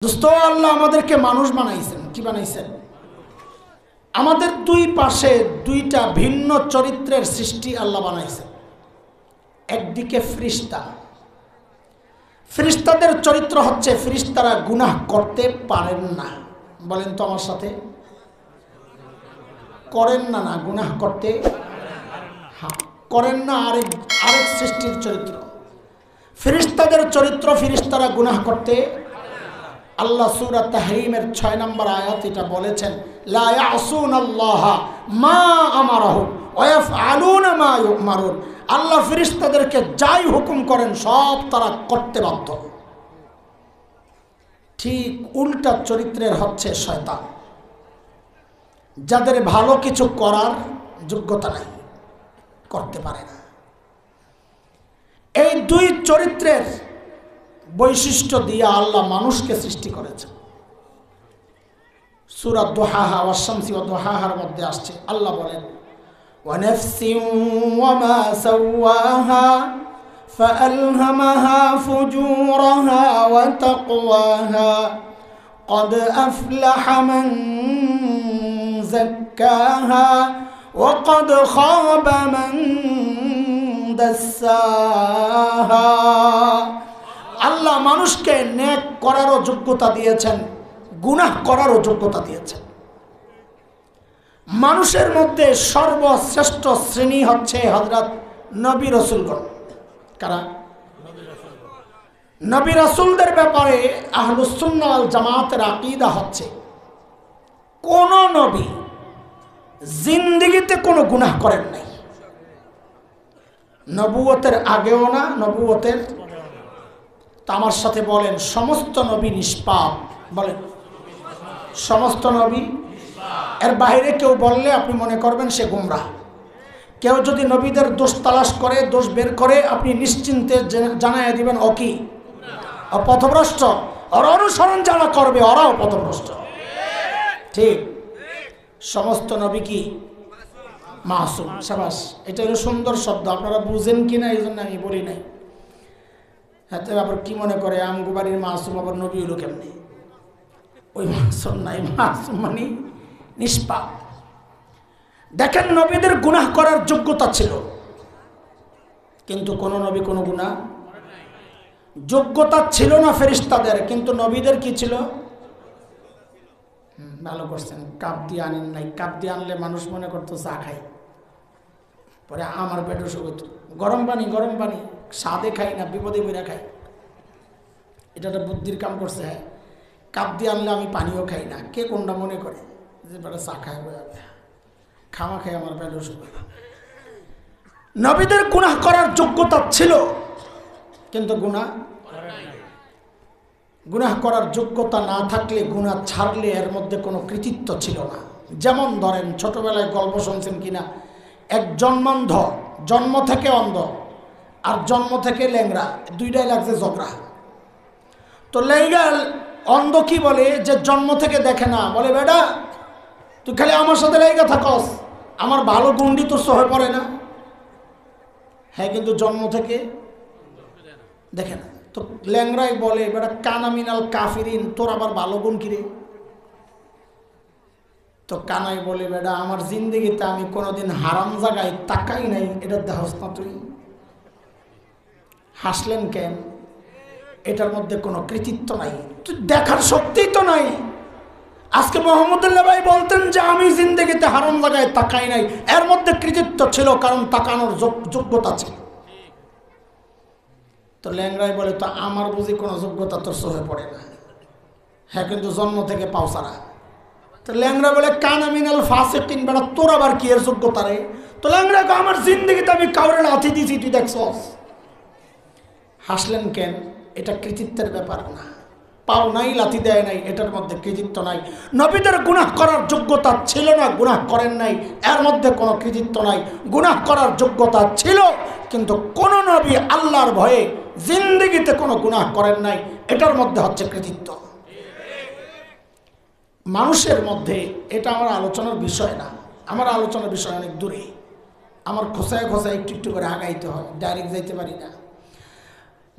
দোস্ত, আল্লাহ আমাদেরকে মানুষ বানাইছেন। কি বানাইছেন? আমাদের দুই পাশে দুইটা ভিন্ন চরিত্রের সৃষ্টি আল্লাহ বানাইছেন। একদিকে ফেরেশতা, ফেরেশতাদের চরিত্র হচ্ছে ফেরেশতারা গুনাহ করতে পারেন না। বলেন তো আমার সাথে, করেন না? না, গুনাহ করতে করেন না। আরেক সৃষ্টির চরিত্র ফেরেশতাদের চরিত্র, ফেরেশতারা গুনাহ করতে। আল্লাহ সূরা তাহরিমের 6 নম্বর আয়াত এটা বলেছেন, লা ইয়াসুনাল্লাহা মা আমারাহুম ওয়া ইয়াফআলুনা মা ইউমারুন। আল্লাহ ফেরেশতাদেরকে যাই হুকুম করেন সব তারা করতে বাধ্য। ঠিক উল্টা চরিত্রের হচ্ছে শয়তান, যাদের ভালো কিছু করার যোগ্যতা নাই, করতে পারে না। এই দুই চরিত্রের বৈশিষ্ট্য দিয়ে আল্লাহ মানুষকে সৃষ্টি করেছেন। সূরা দুহাহা ওয়াশ শামসি ওয়া দুহাহার মধ্যে আসছে, আল্লাহ বলেন, ওয়া নাফসিন ওয়া মা সাওয়াহা ফাআলহামাহা ফুজুরাহা ওয়া তাকওয়াহা قد أفلح من زكاها وقد خاب من دساها। আল্লাহ মানুষকে নেক করারও যোগ্যতা দিয়েছেন, গুনাহ করারও যোগ্যতা দিয়েছেন। মানুষের মধ্যে সর্বশ্রেষ্ঠ শ্রেণী হচ্ছে হযরত নবী রাসূলগণ। কারা? নবী রাসূলদের ব্যাপারে আহলুস সুন্নাহ ওয়াল জামাতের আকীদা হচ্ছে, কোন নবী জিন্দেগিতে কোনো গুনাহ করেন নাই, নবুয়তের আগেও না, নবুয়তের। আমার সাথে বলেন, সমস্ত নবী নিষ্পাপ। বলেন, সমস্ত নবী। এর বাইরে কেউ বললে আপনি মনে করবেন সে গুমরাহ। কেউ যদি নবীদের দোষ তালাশ করে, দোষ বের করে, আপনি নিশ্চিন্তে জানাইয়া দিবেন ও কি পথভ্রষ্ট। ওর অনুসরণ যারা করবে ওরাও পথভ্রষ্ট। ঠিক, সমস্ত নবী কি মাসুম। সাবাস, এটা হলো সুন্দর শব্দ, আপনারা বুঝেন কিনা এই জন্য আমি বলি নাই। হ্যাঁ, আবার কি মনে করে আমগুবাড়ির মাসুম আবার নবী হলো কেমনি? ওই মাসুম নাই, মাসুম মানে নিষ্পাপ। দেখেন, নবীদের গুনাহ করার যোগ্যতা ছিল, কিন্তু কোন নবী কোনো গুনাহ, যোগ্যতা ছিল না ফেরেশতাদের, কিন্তু নবীদের কি ছিল? ভালো করছেন, কাপ দিয়ে আনেন নাই। কাপ দিয়ে আনলে মানুষ মনে করতো চা খাই, পরে আমার পেটে শুকত। গরম পানি, গরম পানি স্বাদে খাই না, বিপদে বইরা খাই। এটা একটা বুদ্ধির কাম করছে। হ্যাঁ, কাপ দিয়ে আনলে আমি পানিও খাই না। কে কোনটা মনে করে যে বেটা চা খাই, খাওয়া খাই আমার পেটে শুকত। নবীদের গুনাহ করার যোগ্যতা ছিল, কিন্তু গুনাহ করার যোগ্যতা না থাকলে, গুনাহ ছাড়লে এর মধ্যে কোনো কৃতিত্ব ছিল না। যেমন ধরেন, ছোটবেলায় গল্প শুনছেন কিনা, এক জন্মান্ধ, জন্ম থেকে অন্ধ আর জন্ম থেকে ল্যাংড়া, দুইটাই লাগছে ঝগড়া। তো ল্যাংড়া অন্ধ কি বলে, যে জন্ম থেকে দেখে না, বলে বেটা তুই খালি আমার সাথে লেগে থাকস, আমার ভালো গুন্ডি তো সহে পড়ে না। হ্যাঁ, কিন্তু জন্ম থেকে দেখে না। তো ল্যাংরাই বলে, বেটা কানা মিনাল কাফিরিন, তোর আবার ভালো গুণ কিরে? তো কানাই বলে, বেটা আমার জিন্দেগিতে আমি কোনোদিন হারাম জায়গায় তাকাই নাই, এটা দেহস না তুই? হাসলেন কেন? এটার মধ্যে কোনো কৃতিত্ব নাই, তুই দেখার শক্তিই তো নাই। আজকে মোহাম্মদুল্লাহ ভাই বলতেন যে আমি জিন্দেগিতে হারাম জায়গায় তাকাই নাই, এর মধ্যে কৃতিত্ব ছিল, কারণ তাকানোর যোগ্যতা ছিল। তো ল্যাংরাই বলে, তো আমার বুঝি কোনো যোগ্যতা তোর সহে পড়ে না? হ্যাঁ, কিন্তু জন্ম থেকে পাওসারা। তো ল্যাংরা বলে, কানা মিনাল ফাসিকিন, বেটা তোর আবার কি এর যোগ্যতা রে? তো ল্যাংরা আমার জিন্দেগিতে আমি কাউরে লাথি দিছি, তুই দেখছস? হাসলেন কেন? এটা কৃতিত্বের ব্যাপার না। পাও নাই, লাথি দেয় নাই, এটার মধ্যে কৃতিত্ব নাই। নবীদের গুনাহ করার যোগ্যতা ছিল না, গুনাহ করেন নাই, এর মধ্যে কোনো কৃতিত্ব নাই। গুনাহ করার যোগ্যতা ছিল, কিন্তু কোন নবী আল্লাহর ভয়ে জিন্দেগিতে কোনো গুনাহ করেন নাই, এটার মধ্যে হচ্ছে কৃতিত্ব। মানুষের মধ্যে, এটা আমার আলোচনার বিষয় না, আমার আলোচনার বিষয় অনেক দূরে। আমার খোসায় খোসায় একটু একটু করে আগাইতে হয়, ডাইরেক্ট যাইতে পারি না।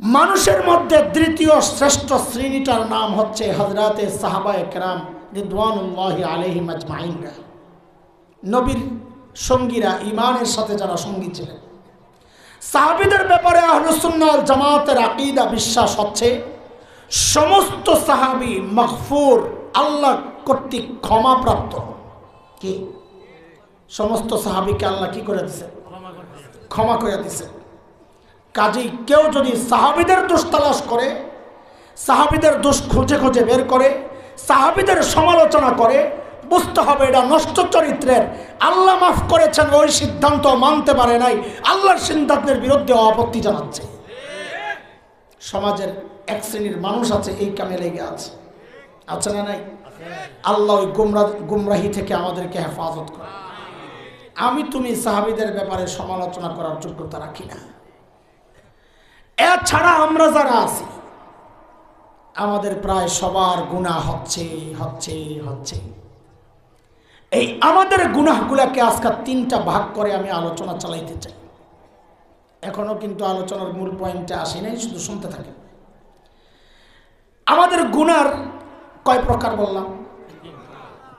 মানুষের মধ্যে দ্বিতীয় শ্রেষ্ঠ শ্রেণীটার নাম হচ্ছে হযরতে সাহাবায়ে কেরাম রিদওয়ানুল্লাহি আলাইহিম আজমাইন। নবীর সঙ্গীরা, ঈমানের সাথে যারা সঙ্গী ছিলেন। সাহাবীদের ব্যাপারে আহলুস সুন্নাহ ওয়াল জামাতের আকীদা বিশ্বাস হচ্ছে সমস্ত সাহাবী মাগফুর, আল্লাহ কর্তৃক ক্ষমাপ্রাপ্ত। কি সমস্ত সাহাবীকে আল্লাহ কি করে দিয়েছে? ক্ষমা করে দিয়েছে। কাজেই কেউ যদি সাহাবীদের দোষ তালাশ করে, সাহাবীদের দোষ খুঁজে খুঁজে বের করে, সাহাবীদের সমালোচনা করে, বুঝতে হবে এটা নষ্ট চরিত্রের। আল্লাহ মাফ করেছেন ওই সিদ্ধান্ত মানতে পারে নাই, আল্লাহর সিদ্ধান্তের বিরুদ্ধে আপত্তি জানাচ্ছে। সমাজের এক শ্রেণীর মানুষ আছে এই কামে লেগে আছে না নাই? আল্লাহ ওই গুমরাহি থেকে আমাদেরকে হেফাজত করে। আমি তুমি সাহাবীদের ব্যাপারে সমালোচনা করার যোগ্যতা রাখি না। এছাড়া আমরা যারা আছি আমাদের প্রায় সবার গুনাহ হচ্ছে। এই আমাদের গুনাহগুলাকে আজকে তিনটা ভাগ করে আমি আলোচনা চালাইতে চাই। এখনো কিন্তু আলোচনার মূল পয়েন্টে আসি নাই, শুধু শুনতে থাকেন। আমাদের গুনার কয় প্রকার বললাম?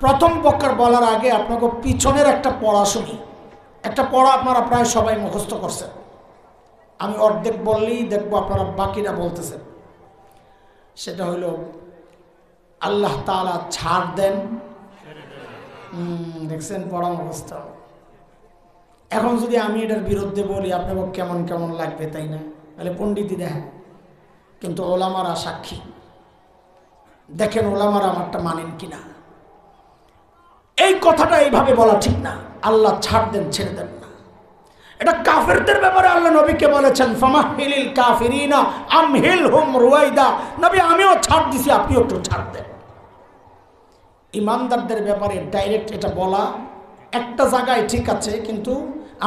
প্রথম প্রকার বলার আগে আপনাকে পিছনের একটা পড়া শুনি। একটা পড়া আপনারা প্রায় সবাই মুখস্থ করছেন। আমি অর্ধেক বললেই দেখবো আপনারা বাকিটা বলতেছেন। সেটা হইল আল্লাহ তাআলা ছাড় দেন। দেখছেন পড়া মুখস্থ। এখন যদি আমি এটার বিরুদ্ধে বলি আপনাকে কেমন কেমন লাগবে, তাই না? তাহলে পণ্ডিতই দেখেন, কিন্তু ওলামারা সাক্ষী। দেখেন ওলামারা আমারটা মানেন কিনা। এই কথাটা এইভাবে বলা ঠিক না। আল্লাহ ছাড় দেন, ছেড়ে দেন না। এটা কাফেরদের ব্যাপারে আল্লাহ নবীকে বলেছেন, ফামাহিলিল কাফিরিনা আমহিলহুম রুয়াইদা। নবী আমিও ছাড় দিছি, আপনিও একটু ছাড় দেন। ইমানদারদের ব্যাপারে ডাইরেক্ট এটা বলা একটা জায়গায় ঠিক আছে, কিন্তু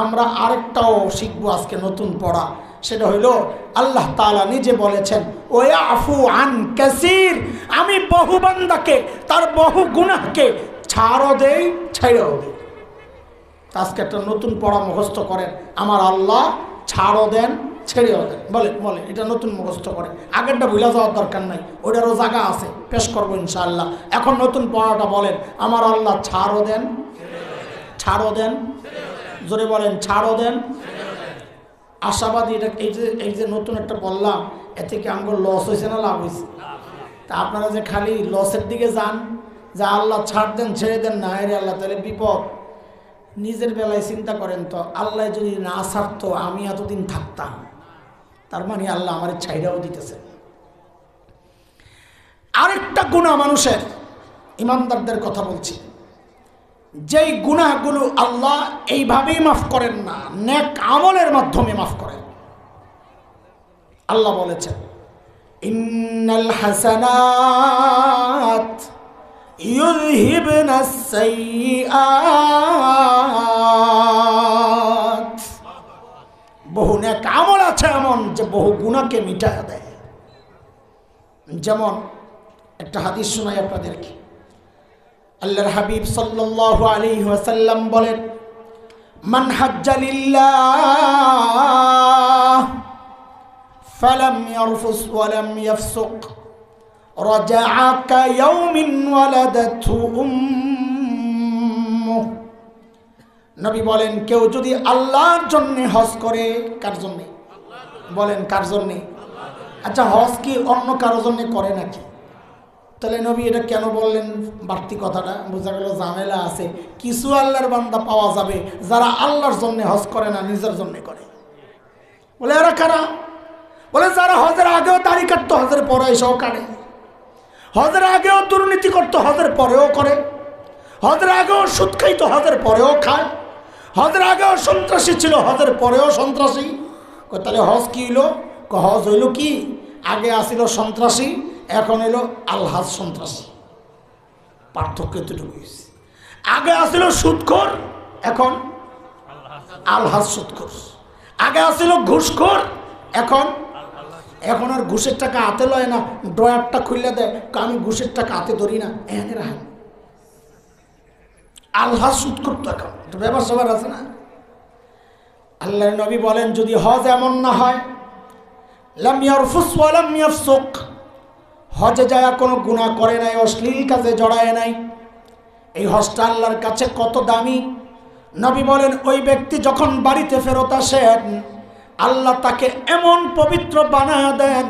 আমরা আরেকটাও শিখবো আজকে নতুন পড়া। সেটা হইল আল্লাহ তাআলা নিজে বলেছেন ওয়াফু আন কাসীর, আমি বহু বান্দাকে তার বহু গুনাহকে ছাড়ও দেই, ছেড়েও দেই। আজকে একটা নতুন পড়া মুখস্থ করেন, আমার আল্লাহ ছাড়ও দেন, ছেড়েও দেন। বলে এটা নতুন মুখস্থ করেন, আগেরটা ভুলে যাওয়ার দরকার নাই, ওটারও জায়গা আছে, পেশ করবো ইনশাআল্লাহ। এখন নতুন পড়াটা বলেন, আমার আল্লাহ ছাড়ও দেন, ছাড়ও দেন। জোরে বলেন, ছাড়ও দেন। আশাবাদী এটা এই যে নতুন একটা বললাম, এতে কি আমার লস হয়েছে না লাভ হয়েছে? তা আপনারা যে খালি লসের দিকে যান, যে আল্লাহ ছাড় দেন, ছেড়ে দেন না, রে আল্লাহ, তাহলে বিপদ। নিজের বেলায় চিন্তা করেন তো, আল্লাহ যদি না ছাড়তো আমি এতদিন থাকতাম, তার মানে আল্লাহ আমার ছাইড়াও দিতেছে। আরেকটা গুনাহ মানুষের, ইমানদারদের কথা বলছি, যেই গুনাহগুলো আল্লাহ এইভাবেই মাফ করেন না, নেক আমলের মাধ্যমে মাফ করেন। আল্লাহ বলেছেন ইন্নাল হাসানাত ইউযহিবনাস সাইয়্যাত। বহু নেক আমল আছে এমন যে বহু গুনাহকে মিটায় দেয়। যেমন একটা হাদিস শোনাই আপনাদেরকে। আল্লাহর হাবিব সাল্লাল্লাহু আলাইহি ওয়াসাল্লাম বলেন, মান হাজ্জা লিল্লাহ ফালাম ইয়ারফুস ওয়া লাম ইয়াফসুক রাজাআ কায়াউমিন ওয়ালাদাতহু উম্মুহ। নবী বলেন, কেউ যদি আল্লাহর জন্য হজ করে, কার জন্য বলেন? কার জন্য? আচ্ছা, হজ কি অন্য কারোর জন্য করে নাকি? তাহলে নবী এটা কেন বললেন? বাড়তি কথাটা বোঝা গেল ঝামেলা আছে। কিছু আল্লাহর বান্দা পাওয়া যাবে যারা আল্লাহর জন্য হজ করে না, নিজের জন্য করে। বলে এরা কারা? বলে যারা হজের আগেও দাড়ি কাটতো, হজের পরে এসেও কাটে। হজের আগেও দুর্নীতি করতো, হজের পরেও করে। হজের আগেও সুদ খাইতো, হজের পরেও খায়। হজের আগেও সন্ত্রাসী ছিল, হজের পরেও সন্ত্রাসী। তাহলে হজ কি হইলো? হজ হইল কি? আগে আসিল সন্ত্রাসী, এখন এলো আলহাজ সন্ত্রাসী। পার্থক্য এতটুকু। আগে আসিল সুদখোর, এখন আলহাজ সুদখোর। আগে আসিল ঘুষখোর, এখন আর ঘুষের টাকা হাতে লয় না, ড্রয়ারটা খুললে দেয়, আমি ঘুষের টাকা হাতে ধরি না, এখানে রাখেন। আলহাজ সুদখোর তো এখন একটু ব্যাপার স্যাপার আছে না। আল্লাহর নবী বলেন, যদি হজ এমন না হয় লাম ইয়ারফুস ওয়া লাম ইয়াফসুক, হজে যায় কোনো গুনাহ করে নাই, অশ্লীল কাজে জড়ায় নাই। এই হজটা আল্লাহর কাছে কত দামি। নবী বলেন ওই ব্যক্তি যখন বাড়িতে ফেরত আসেন আল্লাহ তাকে এমন পবিত্র বানায় দেন,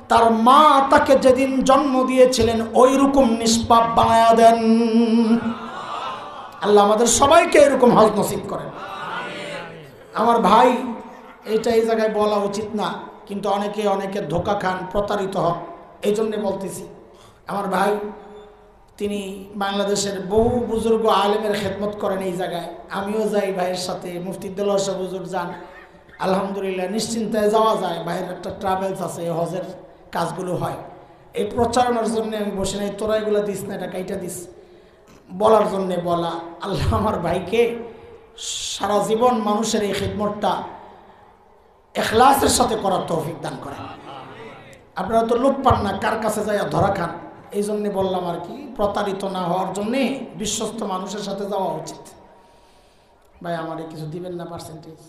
তার মা তাকে যেদিন জন্ম দিয়েছিলেন ওই রকম নিষ্পাপ বানায় দেন। আল্লাহ আমাদের সবাইকে এরকম হজ নসিব করেন। আমার ভাই, এইটা এই জায়গায় বলা উচিত না, কিন্তু অনেকে ধোঁকা খান, প্রতারিত হন, এই জন্যে বলতেছি। আমার ভাই তিনি বাংলাদেশের বহু বুজুর্গ আলেমের খেদমত করেন এই জায়গায়। আমিও যাই ভাইয়ের সাথে, মুফতি দেলোয়ার সাহেব হুজুর যান, আলহামদুলিল্লাহ নিশ্চিন্তায় যাওয়া যায়। ভাইয়ের একটা ট্রাভেলস আছে, হজের কাজগুলো হয়। এই প্রচারণার জন্য আমি বসে নাই, তোরা এগুলো দিস না, এটা কাইটা দিস বলার জন্যে বলা। আল্লাহ আমার ভাইকে সারা জীবন মানুষের এই খেদমতটা ইখলাসের সাথে করার তৌফিক দান করেন। আপনারা তো লোক পান না, কার কাছে যাইয়া ধরা খান, এই জন্যে বললাম আর কি, প্রতারিত না হওয়ার জন্যে বিশ্বস্ত মানুষের সাথে যাওয়া উচিত। ভাই আমারে কিছু দিবেন না পার্সেন্টেজ?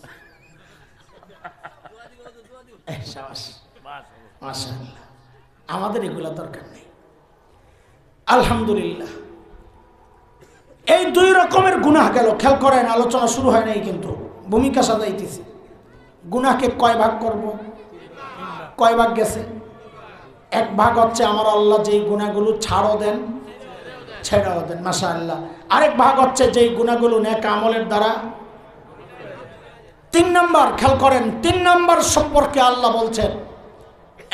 মাশাআল্লাহ, আমাদের এগুলা দরকার নেই। আলহামদুলিল্লাহ। এই দুই রকমের গুনাহ গেল। খেয়াল করেন, আলোচনা শুরু হয় নাই কিন্তু ভূমিকা সাজাইতেছি। গুনাহকে কয় ভাগ করব? কয় ভাগ গেছে? এক ভাগ হচ্ছে আমার আল্লাহ যেই গুনাহগুলো ছাড়ও দেন, ছেড়াও দেন, মাশাআল্লাহ। আরেক ভাগ হচ্ছে যেই গুনাহগুলো নেক আমলের দ্বারা। 3 নাম্বার, খেয়াল করেন, 3 নাম্বার সম্পর্কে আল্লাহ বলছেন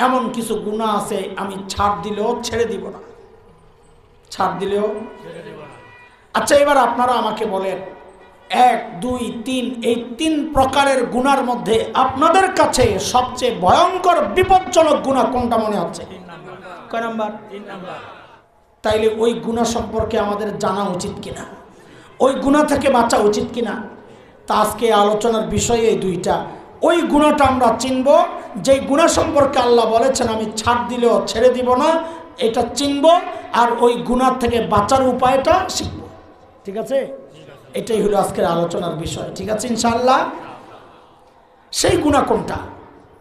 এমন কিছু গুনাহ আছে আমি ছাড় দিলেও ছেড়ে দিব না, ছাড় দিলেও। আচ্ছা এবার আপনারা আমাকে বলেন 1, 2, 3 এই 3 প্রকারের গুনার মধ্যে আপনাদের কাছে সবচেয়ে ভয়ঙ্কর বিপজ্জনক গুনাহ কোনটা মনে হচ্ছে? কয় নাম্বার? 3 নাম্বার। তাইলে ওই গুনাহ সম্পর্কে আমাদের জানা উচিত কিনা, ওই গুনাহ থেকে বাঁচা উচিত কিনা, তা আজকে আলোচনার বিষয় এই দুইটা। ওই গুনাহটা আমরা চিনব, যেই গুনাহ সম্পর্কে আল্লাহ বলেছেন আমি ছাড় দিলেও ছেড়ে দিব না, এটা চিনব, আর ওই গুনাহ থেকে বাঁচার উপায়টা শিখব। ঠিক আছে? এটাই হলো আজকের আলোচনার বিষয়। ঠিক আছে ইনশাআল্লাহ? সেই গুনাহ কোনটা?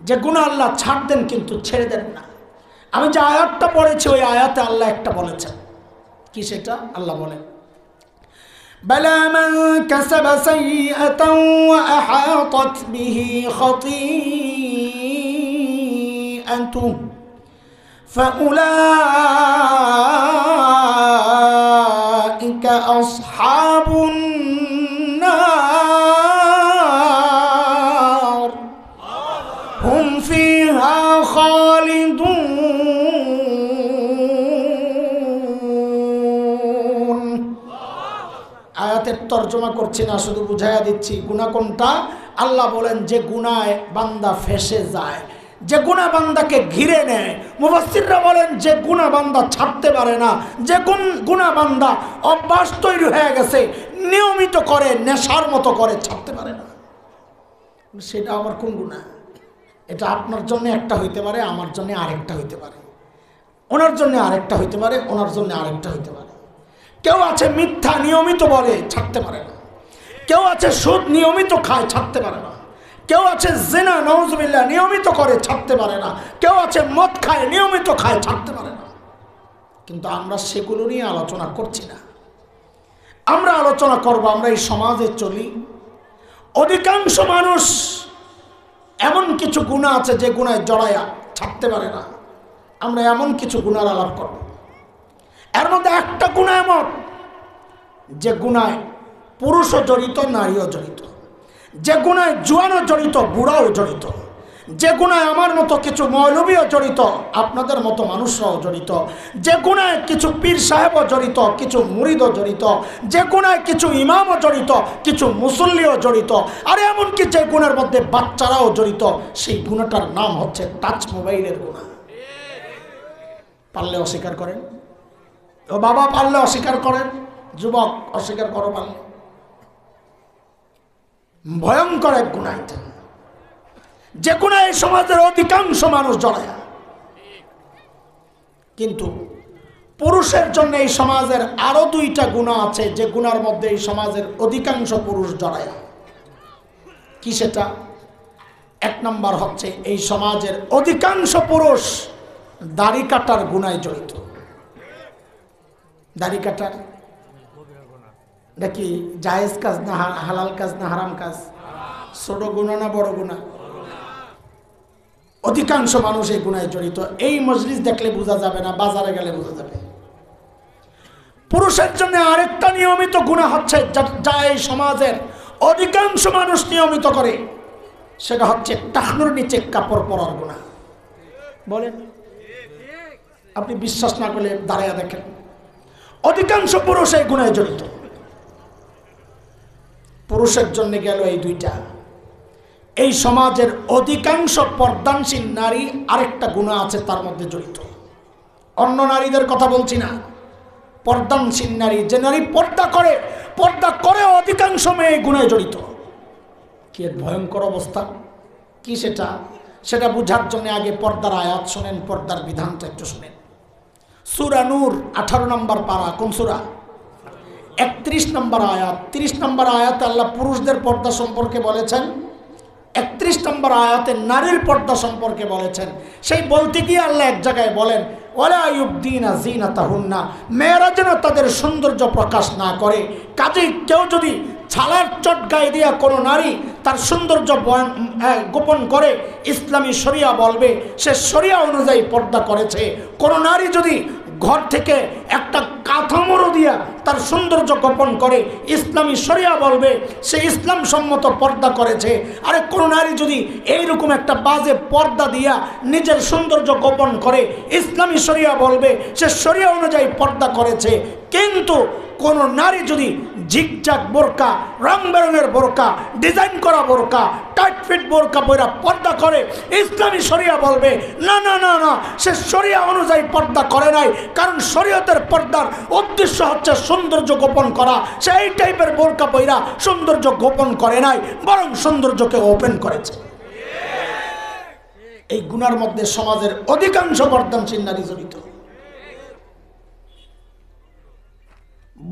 যে গুনাহ আল্লাহ ছাড় দেন কিন্তু ছেড়ে দেন না। আমি যে আয়াতটা পড়েছি ওই আয়াতে আল্লাহ একটা বলেছেন, কি সেটা? আল্লাহ বলেন বালা মান কাসাবা সাইয়্যাতান ওয়া আহাতাত বিহি খাতিআতুহু ফাউলাইকা আসহাবুন নার হুম ফিহা খালিদুন। আয়াতের তর্জমা করছি না, শুধু বুঝাইয়া দিচ্ছি গুনাহ কোনটা। আল্লাহ বলেন যে গুনায় বান্দা ফেসে যায়, যে গুনাহ বান্দাকে ঘিরে নেয়। মুফাসসিররা বলেন যে গুনাহ বান্দা ছাড়তে পারে না, যে গুনাহ বান্দা অভ্যাস তৈরি হয়ে গেছে, নিয়মিত করে, নেশার মতো করে, ছাড়তে পারে না। সেটা আবার কোন গুনাহ? এটা আপনার জন্য একটা হইতে পারে, আমার জন্য আরেকটা হইতে পারে, ওনার জন্য আরেকটা হইতে পারে, ওনার জন্য আরেকটা হইতে পারে। কেউ আছে মিথ্যা নিয়মিত বলে, ছাড়তে পারে না। কেউ আছে সুদ নিয়মিত খায়, ছাড়তে পারে না। কেউ আছে জিনা নাউজুবিল্লাহ নিয়মিত করে, ছাড়তে পারে না। কেউ আছে মদ খায়, নিয়মিত খায়, ছাড়তে পারে না। কিন্তু আমরা সেগুলো নিয়ে আলোচনা করছি না। আমরা আলোচনা করব, আমরা এই সমাজে চলি, অধিকাংশ মানুষ এমন কিছু গুনাহ আছে যে গুনায় জড়ায়া ছাড়তে পারে না। আমরা এমন কিছু গুনার আলাপ করব। এর মধ্যে একটা গুনাহ এমন যে গুনায় পুরুষও জড়িত, নারীও জড়িত, যে গুনায় জোয়ানও জড়িত, বুড়াও জড়িত, যে গুনায় আমার মতো কিছু মৌলবীও জড়িত, আপনাদের মতো মানুষরাও জড়িত, যে গুনায় কিছু পীর সাহেবও জড়িত, কিছু মুরিদও জড়িত, যে গুনায় কিছু ইমামও জড়িত, কিছু মুসল্লিও জড়িত, আর এমনকি যে গুনার মধ্যে বাচ্চারাও জড়িত। সেই গুনাহটার নাম হচ্ছে টাচ মোবাইলের গুনাহ। পারলে অস্বীকার করেন, ও বাবা পারলে অস্বীকার করেন, যুবক অস্বীকার করো পারলে। ভয়ঙ্কর এক গুনাহ এটা, যে গুনায় এই সমাজের অধিকাংশ মানুষ জড়ায়। কিন্তু পুরুষের জন্য এই সমাজের আরো 2টা গুনাহ আছে, যে গুনার মধ্যে এই সমাজের অধিকাংশ পুরুষ জড়ায়। কি সেটা? এক নম্বর হচ্ছে এই সমাজের অধিকাংশ পুরুষ দাড়ি কাটার গুনায় জড়িত। দাড়ি কাটার নাকি জায়েজ কাজ না হালাল কাজ না হারাম কাজ? ছোট গুনাহ না বড় গুনাহ? অধিকাংশ মানুষ এই গুনায় জড়িত। এই মজলিস দেখলে বোঝা যাবে না, বাজারে গেলে বোঝা যাবে। পুরুষের জন্য আরেকটা নিয়মিত গুনাহ হচ্ছে যা এই সমাজের অধিকাংশ মানুষ নিয়মিত করে, সেটা হচ্ছে টাকনুর নিচে কাপড় পরার গুনাহ। বলেন, আপনি বিশ্বাস না করলে দাঁড়াইয়া দেখেন, অধিকাংশ পুরুষ এই গুনায় জড়িত। পুরুষের জন্য গেল এই দুইটা। এই সমাজের অধিকাংশ পর্দানশীল নারী আরেকটা গুনাহ আছে তার মধ্যে জড়িত। অন্য নারীদের কথা বলছি না, পর্দানশীল নারী, যে নারী পর্দা করে অধিকাংশ মেয়ে গুনায় জড়িত। কি ভয়ঙ্কর অবস্থা! কি সেটা বুঝার জন্য আগে পর্দার আয়াত শোনেন, পর্দার বিধানটা একটু শোনেন। সূরা নূর 18 নম্বর পারা, কোন সূরা? 31 নম্বর আয়াত। 30 নম্বর আয়াতে আল্লাহ পুরুষদের পর্দা সম্পর্কে বলেছেন, 31 নম্বর আয়াতে নারীর পর্দা সম্পর্কে বলেছেন। সেই বলতে গিয়ে আল্লাহ এক জায়গায় বলেন, ওয়ালা ইউবদিনা যিনাতাহুন্না, মেয়েরা যেন তাদের সৌন্দর্য প্রকাশ না করে। কাজেই কেউ যদি ছালার চট গায়ে দিয়া কোনো নারী তার সৌন্দর্য গোপন করে, ইসলামী শরিয়া বলবে সে শরিয়া অনুযায়ী পর্দা করেছে। কোনো নারী যদি ঘর থেকে একটা কাঠামোর দিয়া তার সৌন্দর্য গোপন করে, ইসলামী শরিয়া বলবে সে ইসলাম সম্মত পর্দা করেছে। আরে কোনো নারী যদি এইরকম একটা বাজে পর্দা দিয়া নিজের সৌন্দর্য গোপন করে, ইসলামী শরিয়া বলবে সে শরিয়া অনুযায়ী পর্দা করেছে। কিন্তু কোন নারী যদি ঝিকঝাক বোরকা, রং বেরঙের বোরকা, ডিজাইন করা বোরকা, টাইট ফিট বোরকা পরে পর্দা করে, ইসলামী শরিয়া বলবে না না না না, সে শরিয়া অনুযায়ী পর্দা করে নাই। কারণ শরীয়তের পর্দার উদ্দেশ্য হচ্ছে সৌন্দর্য গোপন করা। সে এই টাইপের বোরকা পইরা সৌন্দর্য গোপন করে নাই, বরং সৌন্দর্যকে ওপেন করেছে। এই গুনার মধ্যে সমাজের অধিকাংশ পর্দানশীল নারী জড়িত।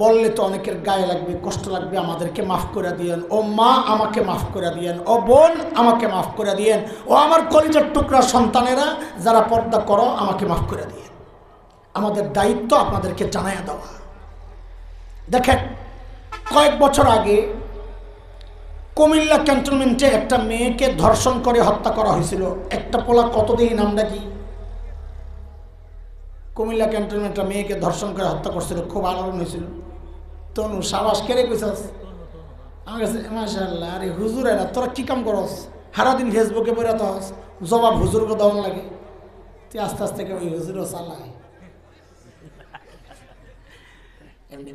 বললে তো অনেকের গায়ে লাগবে, কষ্ট লাগবে, আমাদেরকে মাফ করে দিয়েন, ও মা আমাকে মাফ করে দিয়েন, ও বোন আমাকে মাফ করে দিয়েন, ও আমার কলিজার টুকরা সন্তানেরা যারা পর্দা করো আমাকে মাফ করে দিয়েন। আমাদের দায়িত্ব আপনাদেরকে জানাইয়া দেওয়া। দেখেন, কয়েক বছর আগে কুমিল্লা ক্যান্টনমেন্টে একটা মেয়েকে ধর্ষণ করে হত্যা করা হয়েছিল। একটা পোলা, কতদিন নামটা কি? কুমিল্লা ক্যান্টনমেন্টে মেয়েকে ধর্ষণ করে হত্যা করছিল, খুব আলোড়ন হয়েছিল। তনু, সাবাস, কেড়ে কইছাস? আমার কাছে মাশাআল্লাহ। আরে হুজুর, এরা তোরা কি কাম করস? সারাদিন ফেসবুকে বেরোত হস, জবাব হুজুরকে দেওয়ান লাগে। তুই আস্তে আস্তে ওই হুজুরও চালায়। এমনি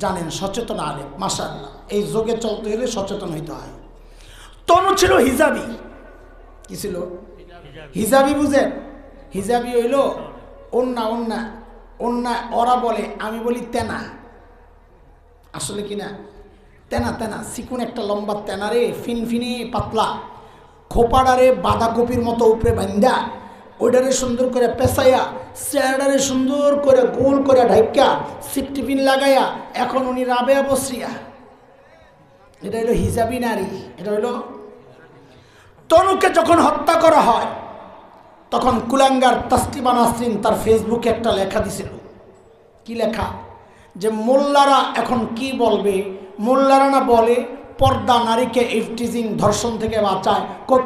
জানেন, সচেতন আলেম, মাশাআল্লাহ। এই যুগে চলতে হলে সচেতন হইতে হয়। তনু ছিল হিজাবি। কি ছিল? হিজাবি। বুঝেন? হিজাবি হইল ওন্না ওন্না ওন্না, ওরা বলে, আমি বলি তেনা। আসলে কিনা তেনা, তেনা চিকুন একটা লম্বা তেনারে, ফিনফিনে পাতলা, খোপাডারে বাঁধাকপির মতো উপরে বান্ধা, ওইটারে সুন্দর করে পেঁচাইয়া, চেহারারে সুন্দর করে গোল করে ঢাইকা, সিপটিপিন লাগাইয়া, এখন উনি রাবেয়া বসরিয়া। এটা হইল হিজাবি নারী। এটা হইল তনুকে যখন হত্যা করা হয়, তখন কুলাঙ্গার তাসলিমা নাসরিন তার ফেসবুকে একটা লেখা দিছিল। কি লেখা? যে মোল্লারা এখন কি বলবে? মোল্লারা না বলে পর্দা নারীকে ইফটিজিং, ধর্ষণ থেকে বাঁচায়।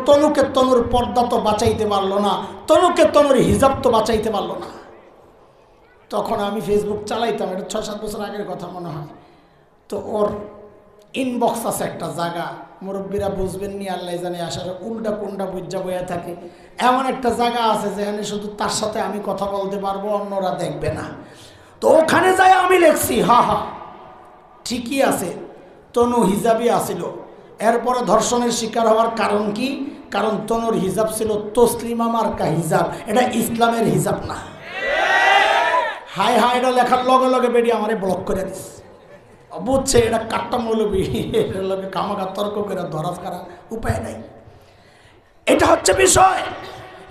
তনুকে তনুর পর্দা তো বাঁচাইতে পারলো না, তনুকে তনুর হিজাব তো বাঁচাইতে পারলো না। তখন আমি ফেসবুক চালাইতাম, এটা 6-7 বছর আগের কথা মনে হয়। তো ওর ইনবক্স আছে একটা জায়গা, মুরব্বীরা বুঝবেন নি, আল্লাহ জানে, আসার উল্টা কোনটা বুঝা বইয়া থাকে। এমন একটা জায়গা আছে যেখানে শুধু তার সাথে আমি কথা বলতে পারবো, অন্যরা দেখবে না। তো ওখানে যাই আমি লিখছি, হা হা ঠিকই আছে, তনু হিজাবই আসিল। এরপরে ধর্ষণের শিকার হওয়ার কারণ কি? কারণ তনুর হিজাব ছিল তসলিমা মার্কা হিজাব, এটা ইসলামের হিজাব না। হাই হাই, এটা লেখার লগে লগে বেডি আমারে ব্লক করে দিস। বুঝছে এটা কাট্টা মৌলবি, এটার লগে কামাকা তর্ক করে ধরা করা উপায় নাই। এটা হচ্ছে বিষয়।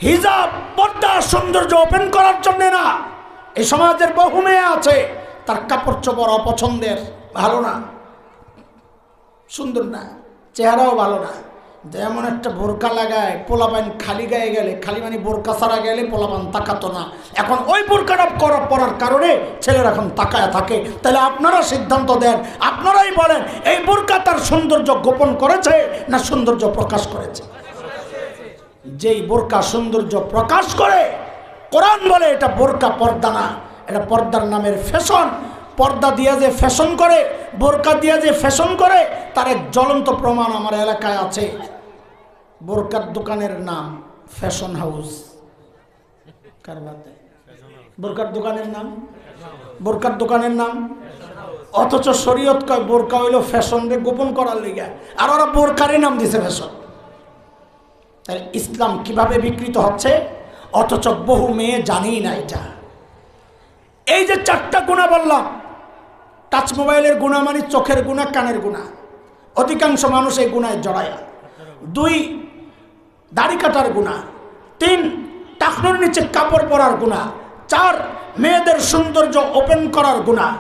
হিজাব, পর্দা সৌন্দর্য ওপেন করার জন্য না। এই সমাজের বহু মেয়ে আছে, তার কাপড় চোপড় অপছন্দের, ভালো না, সুন্দর না, চেহারাও ভালো না, যেমন একটা বোরকা লাগায়, পোলাপান খালি গায়ে গেলে, খালি মানে বোরকা ছাড়া গেলে পোলাপান তাকাতো না, এখন ওই বোরকাটা পরার কারণে ছেলেরা এখন তাকায় থাকে। তাহলে আপনারা সিদ্ধান্ত দেন, আপনারাই বলেন এই বোরকা তার সৌন্দর্য গোপন করেছে না সৌন্দর্য প্রকাশ করেছে? যেই বোরকা সৌন্দর্য প্রকাশ করে, কোরআন বলে এটা বোরকা পর্দা না, এটা পর্দার নামের ফ্যাশন। পর্দা দিয়ে যে ফ্যাশন করে, বোরকা দিয়ে যে ফ্যাশন করে, তার এক জ্বলন্ত প্রমাণ আমার এলাকায় আছে। বোরকার দোকানের নাম ফ্যাশন হাউস। বোরকার দোকানের নাম, বোরকার দোকানের নাম, অথচ শরীয়ত কয় বোরকা হইল ফ্যাশন রে গোপন করার লিগা, আর ওরা বোরকারই নাম দিছে ফ্যাশন। তাহলে ইসলাম কিভাবে বিকৃত হচ্ছে, অথচ বহু মেয়ে জানেই না এটা। এই যে 4টা গুনাহ বললাম, টাচ মোবাইলের গুনাহ মানে চোখের গুনাহ, কানের গুনাহ, অধিকাংশ মানুষ এই গুনায় জড়ায়। 2 দাড়ি কাটার গুনাহ, 3 টাকনুর নিচে কাপড় পরার গুনাহ, 4 মেয়েদের সৌন্দর্য ওপেন করার গুনাহ।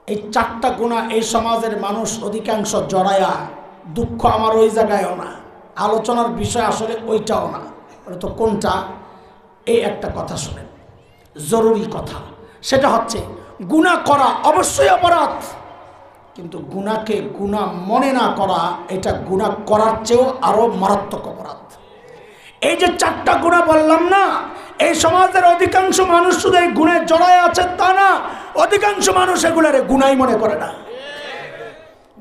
এই 4টা গুনাহ এই সমাজের মানুষ অধিকাংশ জড়ায়া। দুঃখ আমার ওই জায়গায়ও না, আলোচনার বিষয় আসলে ওইটাও না। তো কোনটা? এই একটা কথা শুনেন, জরুরি কথা। সেটা হচ্ছে গুনাহ করা অবশ্যই অপরাধ, কিন্তু গুনাহকে গুনাহ মনে না করা এটা গুনাহ করার চেয়েও আরো মারাত্মক অপরাধ। এই যে 4টা গুনাহ বললাম না, এই সমাজের অধিকাংশ মানুষ শুধু এই গুনায় জড়ায় আছে তা না, অধিকাংশ মানুষ এগুলারে গুনাহই মনে করে না।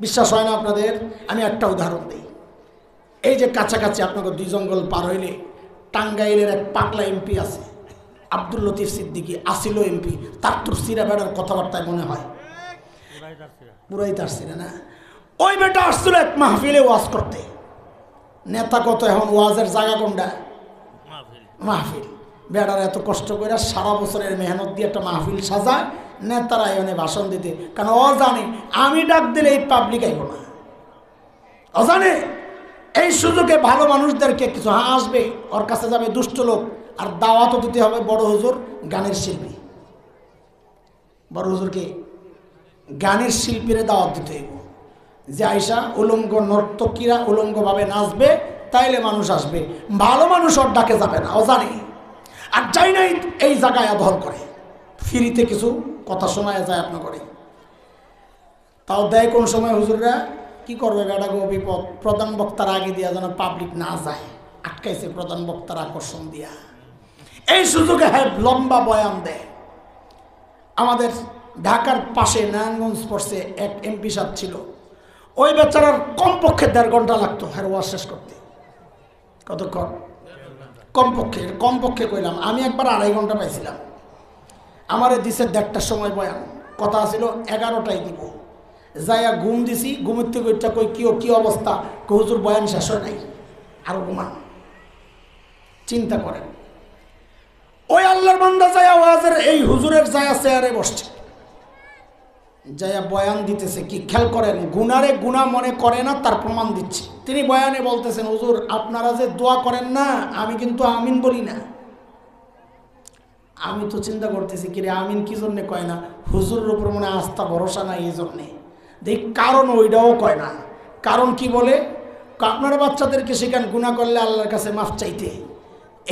বিশ্বাস হয় না আপনাদের? আমি একটা উদাহরণ দিই। এই যে কাছাকাছি আপনাকে 2 জঙ্গল পার হইলে টাঙ্গাইলের এক পাগলা এমপি আছে, আব্দুল লতিফ সিদ্দিকী, আসিল এমপি। তার তোর সিরা বেড়ার কথাবার্তায় মনে হয় পুরাই তার সিরা না। ওই বেটা আসছিল এক মাহফিলে ওয়াজ করতে। নেতা কত, এখন ওয়াজের জায়গা কোনটা? মাহফিল। বেড়ার এত কষ্ট করে সারা বছরের মেহনত দিয়ে একটা মাহফিল সাজায়, নেতারা এনে ভাষণ দিতে। কারণ ও জানে আমি ডাক দিলে এই পাবলিক আইব না, ও জানে এই সুযোগে ভালো মানুষদেরকে কিছু আসবে, ওর কাছে যাবে দুষ্ট লোক। আর দাওয়াতও দিতে হবে বড় হুজুর, গানের শিল্পী। বড় হুজুরকে গানের শিল্পীরা দাওয়াত দিতে হইব, যে আইসা উলঙ্গ নর্তকীরা উলঙ্গভাবে নাচবে, তাইলে মানুষ আসবে। ভালো মানুষ ওর ডাকে যাবে না, ও জানে। আর যাই নাই এই জায়গায় আদর করে, ফ্রিতে কিছু কথা শোনায় যায় আপনার করে। তাও দেয় কোন সময় হুজুররা কি করবে, বেটা গো বিপদ, প্রধান বক্তার আগে দিয়া যেন পাবলিক না যায়, আটকাইছে প্রধান বক্তার আকর্ষণ দিয়া। এই সুযোগে হ্যাঁ লম্বা বয়ান দেয়। আমাদের ঢাকার পাশে নারায়ণগঞ্জ পড়ছে এক এমপি সাহেব ছিল, ওই বেচারার কমপক্ষে 1.5 ঘন্টা লাগতো হ্যাঁ ওয়াজ শেষ করতে। কতক্ষণ? কমপক্ষে কইলাম আমি একবার 2.5 ঘন্টা পাইছিলাম। আমারে দিছে 1:30টার সময় বয়ান, কথা ছিল 11টায় দিব। যাইয়া ঘুম দিছি, ঘুমের থেকে ওইটা কই কি অবস্থা, হুজুর বয়ান শেষ হয় নাই, আরো ঘুমান। চিন্তা করেন, ওই আল্লাহর বান্দা যায়া ওয়াজের এই হুজুরের যায়া চেয়ারে বসছে, যায়া বয়ান দিতেছে। কি খেয়াল করেন, গুনারে গুনাহ মনে করে না, তার প্রমাণ দিচ্ছে। তিনি বয়ানে বলতেছেন, হুজুর আপনারা যে দোয়া করেন না, আমি কিন্তু আমিন বলি না। আমি তো চিন্তা করতেছি কিরে আমিন কি জন্যে কয় না, হুজুরের উপর মনে আস্থা ভরসা নাই এই জন্যে। দেখ কারণ ওইটাও কয় না। কারণ কি বলে, আপনারা বাচ্চাদেরকে শেখান গুনাহ করলে আল্লাহর কাছে মাফ চাইতে,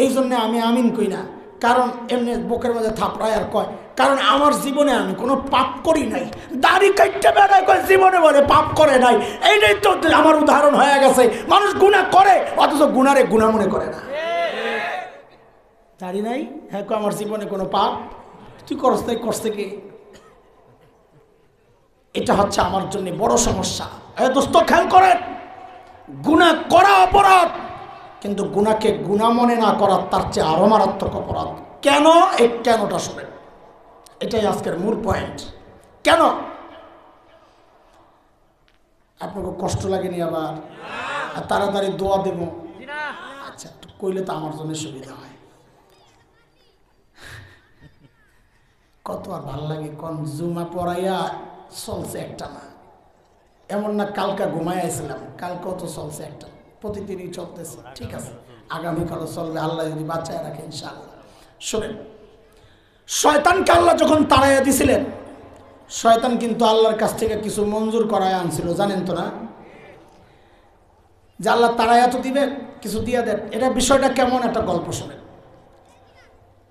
এই জন্যে আমি আমিন কই না। কারণ এমনি বুকের মধ্যে থাপড়ায় আর কয়, কারণ আমার জীবনে আমি কোনো পাপ করি নাই। দাড়ি কাটতে বেড়ায় কয় জীবনে বলে পাপ করে নাই। এইটাই তো আমার উদাহরণ হয়ে গেছে। মানুষ গুনাহ করে অথচ গুনারে গুনাহ মনে করে না। দাড়ি নাই, হ্যাঁ আমার জীবনে কোনো পাপ, তুই করস তাই করছে কি? এটা হচ্ছে আমার জন্য বড় সমস্যা। দোস্ত খেয়াল করেন, গুনাহ করা অপরাধ, কিন্তু গুনাহকে গুনাহ মনে না করা তার চেয়ে আরো মারাত্মক অপরাধ। কেন? এই কেনটা শুনেন, এটাই আজকের মূল পয়েন্ট। কেন? আপনাকে কষ্ট লাগেনি আবার? আর তাড়াতাড়ি দোয়া দেব, আচ্ছা একটু কইলে তো আমার জন্য সুবিধা হয়। কত আর ভাল লাগে কোন জুমা পড়াইয়া চলছে একটা না, এমন না কালকা ঘুমাই আসছিলাম, কালকেও তো চলছে একটা, প্রতিদিনই চলতেছে। ঠিক আছে, আগামীকালও চলবে, আল্লাহ যদি বাঁচায় রাখে ইনশাআল্লাহ। শোনেন, শয়তানকে আল্লাহ যখন তাড়াইয়া দিছিলেন, শয়তান কিন্তু আল্লাহর কাছ থেকে কিছু মঞ্জুর করায় আনছিল, জানেন তো না? যে আল্লাহ তারাই এত দিবেন, কিছু দিয়ে দেন। এটা বিষয়টা কেমন একটা গল্প শোনেন।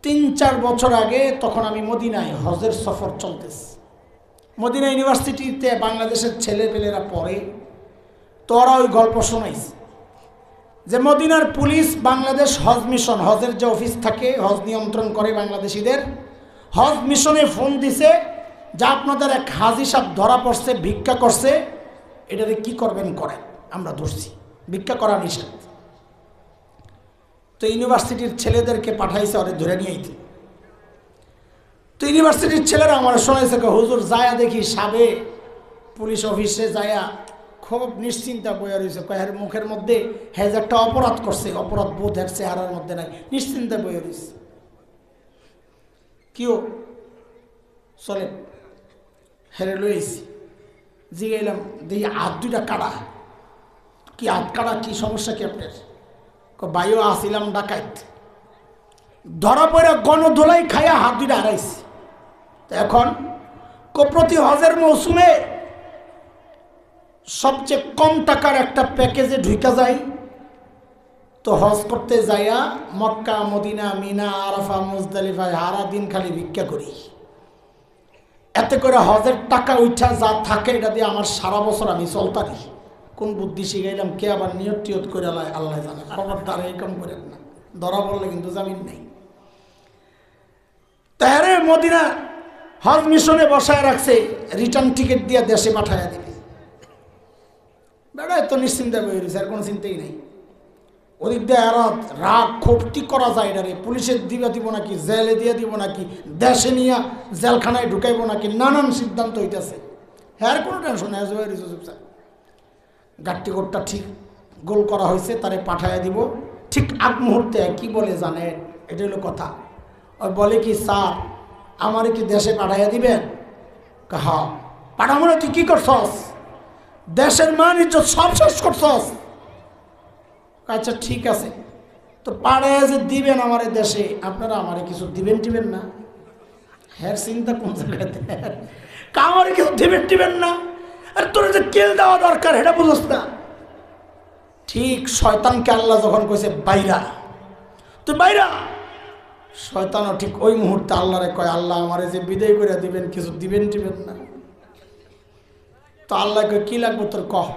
3-4 বছর আগে তখন আমি মদিনায় হজের সফর চলতেছে। মদিনা ইউনিভার্সিটিতে বাংলাদেশের ছেলেপেলেরা পড়ে, তো ওরা ওই গল্প শোনাইছে যে মদিনার পুলিশ বাংলাদেশ হজ মিশন, হজের যে অফিস থাকে হজ নিয়ন্ত্রণ করে বাংলাদেশিদের, হজ মিশনে ফোন দিছে যে আপনাদের এক হাজি সাহেব ধরা পড়ছে, ভিক্ষা করছে, এটারে কি করবেন করেন, আমরা ধরছি, ভিক্ষা করা নিষেধ। তো ইউনিভার্সিটির ছেলেদেরকে পাঠাইছে ওরে ধরে নিয়ে আইতে। তো ইউনিভার্সিটির ছেলেরা আমার শোনাইছে হুজুর যায়া দেখি সাবে পুলিশ অফিসে যায়া খুব নিশ্চিন্তা বইয়া রয়েছে, কয়ের মুখের মধ্যে হ্যাজ একটা অপরাধ করছে, অপরাধ বোধের চেহারার মধ্যে নাই, নিশ্চিন্তা বইয়া রয়েছে। কিও চলে হেরে লইছি, জিগাইলাম দেখি হাত দুইটা কাটা, কি হাত কাটা, কি সমস্যা কি আপনার? বাইও আসিলাম ডাকাইত, ধরা পড়ে গণধোলাই খাইয়া হাত দুইটা হারাইছি। এখন প্রতি হজের মৌসুমে সবচেয়ে কম টাকার একটা প্যাকেজে ঢুকা যায়, তো হজ করতে যাইয়া মক্কা মদিনা মিনা আরাফা মুজদালিফায় সারা দিন খালি ভিক্ষা করি। এতে করে হজের টাকা উঠা যা থাকে এটা দিয়ে আমার সারা বছর আমি চলতারি। কোন বুদ্ধি শিখাইলাম, কে আবার নিয়ত টিয়ত করে আল্লাহ জানে। খবরদার এই কাম করেন না, ধরা পড়লে কিন্তু জামিন নেই। তাহারে মদিনা হজ মিশনে বসায় রাখছে, রিটার্ন টিকিট দিয়ে দেশে পাঠাইয়া দিবে। বেড়া তো নিশ্চিন্তা বই রয়েছে, আর কোনো চিন্তাই নেই। ওদিক দিয়ে রাগ ক্ষোভ কি করা যায় না রে, পুলিশের দিব নাকি, জেলে দিয়ে দিব নাকি, দেশে নিয়ে জেলখানায় ঢুকাইব নাকি, নানান সিদ্ধান্ত হইতেছে। হ্যাঁ কোনো টেনশন নেই, চুপচাপ গাড়ি গোটটা ঠিক গোল করা হয়েছে, তারে পাঠাইয়া দিব। ঠিক আগ মুহূর্তে কি বলে জানেন, এটা হলো কথা। ওই বলে কি স্যার আমারে কি দেশে পাঠাইয়া দিবেন? হ্যাঁ। পাঠাবো না, তুই কি করছস? দেশের মান ইজ্জত সব শেষ করছস। আচ্ছা ঠিক আছে, তো পাড়ায় যে দিবেন আমার দেশে, আপনারা আমারে কিছু দিবেন টিবেন না? হ্যাঁ চিন্তা কোন জায়গাতে, আমারে কিছু দিবেন না। আর তোর যে কেল দেওয়া দরকার এটা বুঝোস না। ঠিক শয়তানকে আল্লাহ যখন কইছে বাইরা, তুই বাইরা, শয়তানও ঠিক ওই মুহূর্তে আল্লাহরে কয় আল্লাহ আমারে যে বিদায় করে দিবেন, কিছু দিবেন টিবেন না? তো আল্লাহ কয় কি লাগবে তোর কহ।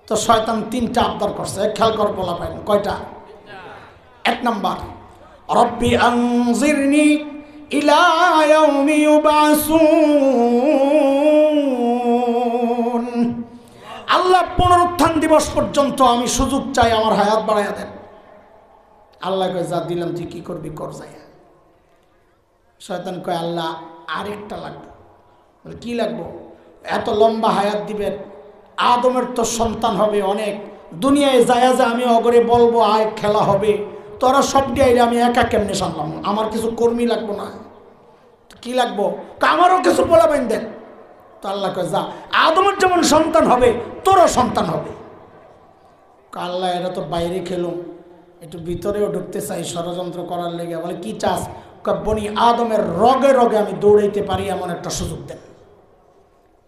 তো শয়তান 3টা আবদার করছে, খেয়াল কর বলা পাইন কয়টা। 1 নাম্বার, রব্বি আনজিরনি ইলা ইয়াউমি ইউবাসুন, আল্লাহ পুনরুত্থান দিবস পর্যন্ত আমি সুযোগ চাই, আমার হায়াত বাড়াইয়া দেন। আল্লাহ কয় যা দিলাম, তুই কি করবি কর যাইয়া। শয়তান কয় আল্লাহ আরেকটা লাগবে। বলে কি লাগবো? এত লম্বা হায়াত দিবেন, আদমের তো সন্তান হবে অনেক, দুনিয়ায় যায় যে আমি অগরে বলবো আয় খেলা হবে, তোরা সব দিয়ে আমি একা কেমনে সামলাম, আমার কিছু কর্মী লাগবো না? কি লাগবো? আমারও কিছু বলা বাইন দেন। তো আল্লাহ কয় যা, আদমের যেমন সন্তান হবে তোরও সন্তান হবে। আল্লাহ এটা তো বাইরে খেলুম, একটু ভিতরেও ঢুকতে চাই ষড়যন্ত্র করার লেগে। বলে কি চাস? বনি আদমের রগে রগে আমি দৌড়াইতে পারি এমন একটা সুযোগ দেন।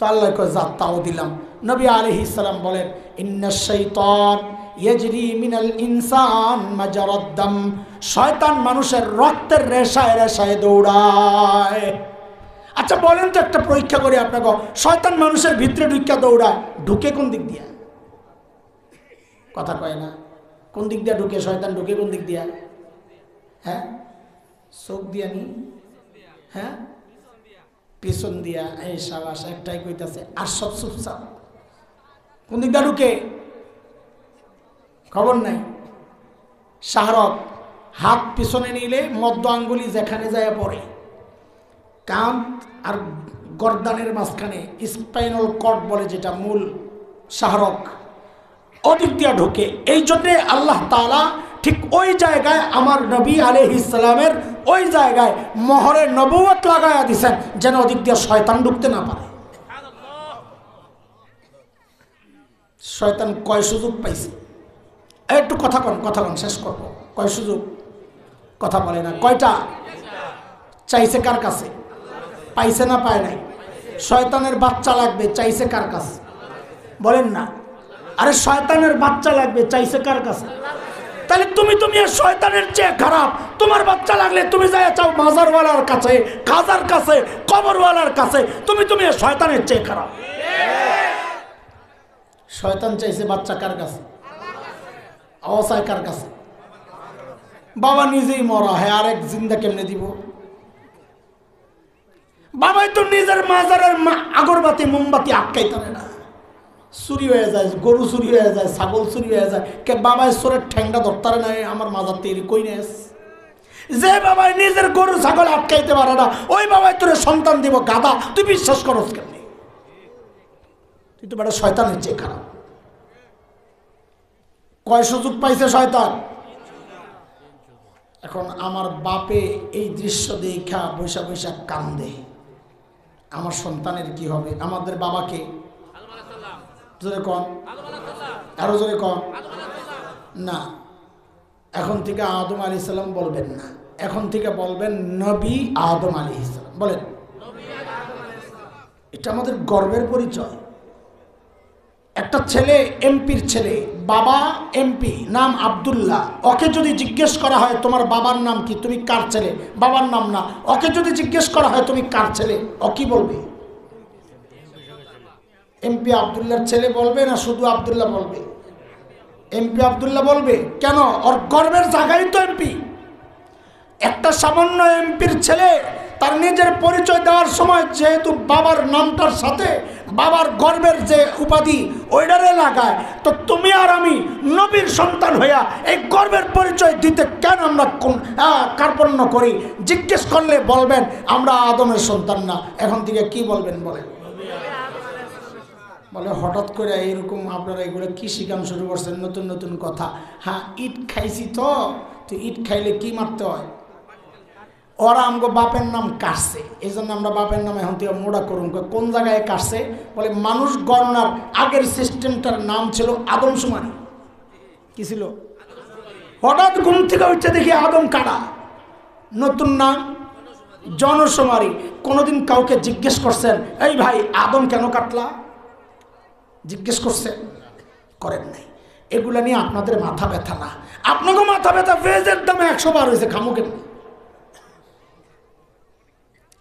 তো আল্লাহ কয় যা, তাও দিলাম। নবী আলাইহিস সালাম বলেন ইন্নাশ শাইতান ইয়াজরি মিনাল ইনসান মাজারাদ দাম, শয়তান মানুষের রক্তের রেশায় রেশায় দৌড়ায়। আচ্ছা বলেন তো, একটা পরীক্ষা করি আপনাকে, শয়তান মানুষের ভিতরে ঢুকিয়া দৌড়ায়, ঢুকে কোন দিক দিয়া? কথা কয় না, কোন দিক দিয়া ঢুকে শয়তান? ঢুকে কোন দিক দিয়া? হ্যাঁ চোখ দিয়া নি? হ্যাঁ পিছন দিয়া। এই সাবাস, একটাই কইতাছে, আর সব চুপচাপ। কোন দিকটা ঢুকে খবর নাই। শাহরক হাত পিছনে নিলে মধ্য আঙ্গুলি যেখানে যায় পড়ে, কাঁধ আর গর্দানের মাঝখানে স্পাইনাল কর্ড বলে, যেটা মূল শাহরক, ওদিক দিয়া ঢুকে। এই জন্যে আল্লাহ তাআলা ঠিক ওই জায়গায় আমার নবী আলাইহিস সালামের ওই জায়গায় মোহরে নবুয়ত লাগায়া দিয়েছেন, যেন ওদিক দিয়ে শয়তান ঢুকতে না পারে। শয়তান কয় সুযোগ পাইছে? একটু কথা কন শেষ করব। কয় সুযোগ? কথা বলে না। কয়টা? চাইছে কার কাছে? পাইছে না পায় নাই? শয়তানের বাচ্চা লাগবে, চাইছে কার কাছে? বলেন না। আরে শয়তানের বাচ্চা লাগবে চাইছে কার কাছে? তাহলে তুমি শয়তানের চেয়ে খারাপ। তোমার বাচ্চা লাগলে তুমি যাই চাও মাজারওয়ালার কাছে, খাজার কাছে, কবরওয়ালার কাছে। তুমি শয়তানের চেয়ে খারাপ। শয়তান চাইছে বাচ্চা কার কাছে? অবস্থায় কার কাছে? বাবা নিজেই মরা, হ্যাঁ আরেক জিন্দা কেমনে দিব? বাবাই তো নিজের মাজারের আগরবাতি মোমবাতি আটকাই পারে না। চুরি হয়ে যায়, গরু চুরি হয়ে যায়, ছাগল চুরি হয়ে যায়, কে বাবাই চোরের ঠ্যাংটা ধরতারে নাই আমার মাজার তৈরি কই নেস? যে বাবাই নিজের গরু ছাগল আটকাইতে পারে না, ওই বাবাই তোর সন্তান দিব গাধা। তুই বিশ্বাস করস কেমনি? তুই তো বেটা শয়তানের চেয়ে খারাপ। কয় সুযোগ পাইছে শয়তান? এখন আমার বাপে এই দৃশ্য দেখা বৈশা বৈশা কান্দে, আমার সন্তানের কি হবে? আমাদের বাবাকে জোরে কন, আরো জোরে কন না। এখন থেকে আদম আলাইহিস সালাম বলবেন না, এখন থেকে বলবেন নবী আদম আলাইহিস সালাম। বলেন, এটা আমাদের গর্বের পরিচয়। একটা ছেলে, এমপির ছেলে, বাবা এমপি, নাম আব্দুল্লাহ। ওকে যদি জিজ্ঞেস করা হয় তোমার বাবার নাম কি, তুমি কার ছেলে? বাবার নাম না, ওকে যদি জিজ্ঞেস করা হয় তুমি কার ছেলে, ও কি বলবে? এমপি আব্দুল্লাহর ছেলে বলবে না শুধু আব্দুল্লাহ বলবে? এমপি আব্দুল্লাহ বলবে। কেন? ওর গর্বের জায়গায় তো এমপি। একটা সামান্য এমপির ছেলে তার নিজের পরিচয় দেওয়ার সময় যেহেতু বাবার নামটার সাথে বাবার গর্বের যে উপাধি ওইটারে লাগায়, তো তুমি আর আমি নবীর সন্তান হইয়া এই গর্বের পরিচয় দিতে কেন আমরা কার্পণ্য করি? জিজ্ঞেস করলে বলবেন আমরা আদমের সন্তান না। এখন থেকে কি বলবেন বলেন? বলে হঠাৎ করে এরকম আপনারা এগুলো কি শিখান শুরু করছেন, নতুন নতুন কথা। হ্যাঁ, ইট খাইছি তো ইট খাইলে কি মারতে হয়? ওরা আমগো বাপের নাম কাটছে, এই জন্য আমরা বাপের নাম এখন থেকে মোড়া করুন। কোন জায়গায় কাটছে? বলে মানুষ গণনার আগের সিস্টেমটার নাম ছিল আদমশুমারি। কি ছিল? হঠাৎ ঘুম থেকে উঠছে দেখি আদম কাটা, নতুন নাম জনশুমারি। কোনোদিন কাউকে জিজ্ঞেস করছেন এই ভাই আদম কেন কাটলা? জিজ্ঞেস করছেন? করেন নাই। এগুলা নিয়ে আপনাদের মাথা ব্যথা না। আপনাকে মাথা ব্যথা পেঁয়াজের দামে 100 বার হয়েছে, খামো কেন?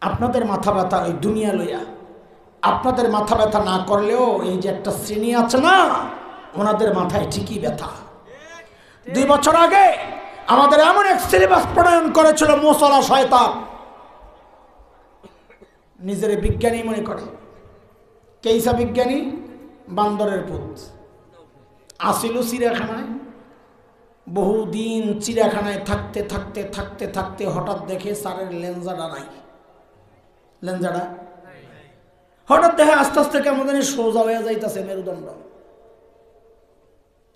আপনাদের মাথা ব্যথা ওই দুনিয়া লইয়া। আপনাদের মাথা ব্যথা না করলেও এই যে একটা শ্রেণী আছে না, ওনাদের মাথায় ঠিকই ব্যথা। 2 বছর আগে আমাদের এমন এক সিলেবাস প্রণয়ন করেছিল মুসলা শয়তান, নিজের বিজ্ঞানী মনে করে। কেইসা বিজ্ঞানী? বান্দরের পুত। আসিল চিড়িয়াখানায়, বহুদিন চিড়িয়াখানায় থাকতে থাকতে থাকতে থাকতে হঠাৎ দেখে স্যারের লেঞ্জাটা নাই। লেঞ্জাটা হঠাৎ দেখে আস্তে আস্তে কেমন জানি সোজা হয়ে যাইতেছে মেরুদণ্ড।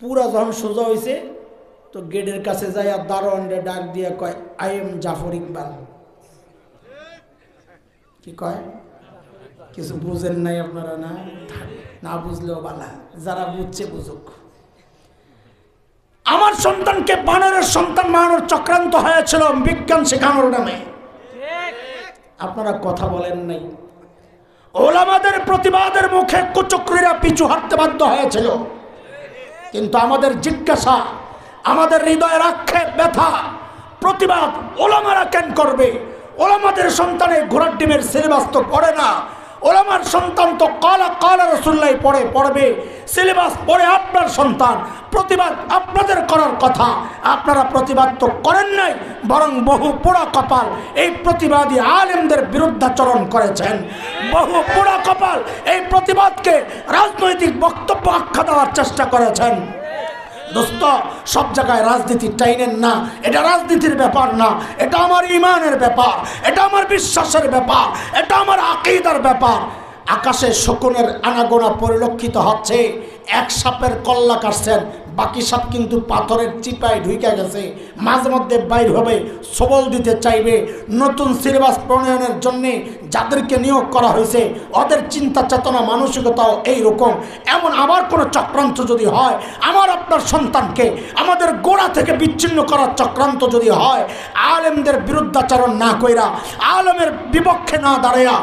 পুরা যখন সোজা হয়েছে তো গেটের কাছে যাই আর দারোয়ানরে ডাক দিয়ে কয় আই এম জাফর ইকবাল। কি কয়? কিছু বুঝেন নাই আপনারা? না, না বুঝলেও বালা, যারা বুঝছে বুঝুক। আমার সন্তানকে বানরের সন্তান বানানোর চক্রান্ত হয়েছিল বিজ্ঞান শেখানোর নামে। আপনারা কথা বলেন নাই। ওলামাদের প্রতিবাদের মুখে কুচক্রীরা পিছু হাঁটতে বাধ্য হয়েছিল। কিন্তু আমাদের জিজ্ঞাসা, আমাদের হৃদয়ের আক্ষেপ, ব্যথা, প্রতিবাদ ওলামারা কেন করবে? ওলামাদের সন্তানের ঘোড়ার ডিমের সিলেবাস তো পড়ে না। ওলামার সন্তান তো কালা কালা রাসূলুল্লাহ পড়বে, সিলেবাস পড়ে আপনার সন্তান। প্রতিবাদ আপনাদের করার কথা, আপনারা প্রতিবাদ তো করেন নাই, বরং বহু পোড়া কপাল এই প্রতিবাদী আলেমদের বিরুদ্ধাচরণ করেছেন। বহু পোড়া কপাল এই প্রতিবাদকে রাজনৈতিক বক্তব্য আখ্যা দেওয়ার চেষ্টা করেছেন। দোস্ত, সব জায়গায় রাজনীতি টাইনেন না। এটা রাজনীতির ব্যাপার না, এটা আমার ইমানের ব্যাপার, এটা আমার বিশ্বাসের ব্যাপার, এটা আমার আকীদার ব্যাপার। আকাশে শকুনের আনাগোনা পরিলক্ষিত হচ্ছে। এক সাপের কল্লা কাটছেন, বাকি সব কিন্তু পাথরের চিপায় ঢুকে গেছে, মাঝে মধ্যে বাইর হবে, সবল দিতে চাইবে। নতুন সিলেবাস প্রণয়নের জন্যে যাদেরকে নিয়োগ করা হয়েছে ওদের চিন্তা চেতনা মানসিকতাও এইরকম। এমন আবার কোনো চক্রান্ত যদি হয়, আমার আপনার সন্তানকে আমাদের গোড়া থেকে বিচ্ছিন্ন করার চক্রান্ত যদি হয়, আলেমদের বিরুদ্ধাচরণ না কইরা, আলেমের বিপক্ষে না দাঁড়াইয়া,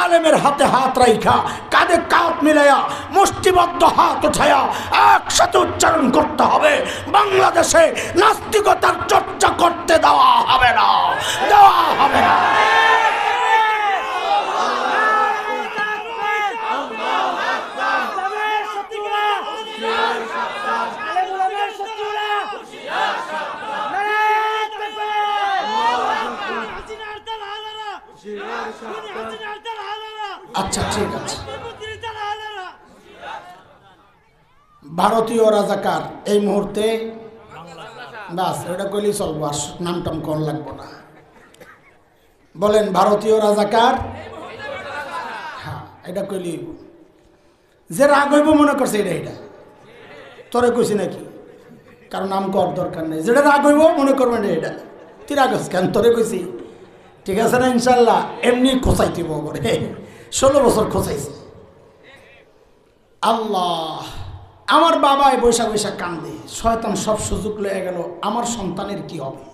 আলেমের হাতে হাত রাইখা, কাঁধে কাঁধ মিলাইয়া, মুষ্টিবদ্ধ হাত উঠাইয়া একসাথে উচ্চারণ করতে হবে, বাংলাদেশে নাস্তিকতার চর্চা করতে দেওয়া হবে না, দেওয়া হবে না। আচ্ছা ঠিক আছে, ভারতীয় রাজাকার এই মুহূর্তে বাস এটা কইলেই চলবো, আর নাম টাম কোন লাগবো না। বলেন ভারতীয় রাজাকার, হ্যাঁ এটা কইলি যে রাগ হইব মনে করছে এটা এটা তোরে কইছি নাকি, কারণ নাম কর দরকার নেই। যেটা রাগ হইব মনে করবেন এটা তুই রাগ কেন, তোরে কইছি ঠিক আছে না? ইনশাল্লাহ এমনি খোঁচাই দিব করে 16 বছর খোঁচাইছে। আল্লাহ, আমার বাবায় বৈশা বৈশা কান্দে, শয়তান সব সুযোগ লয়ে গেল, আমার সন্তানের কি হবে?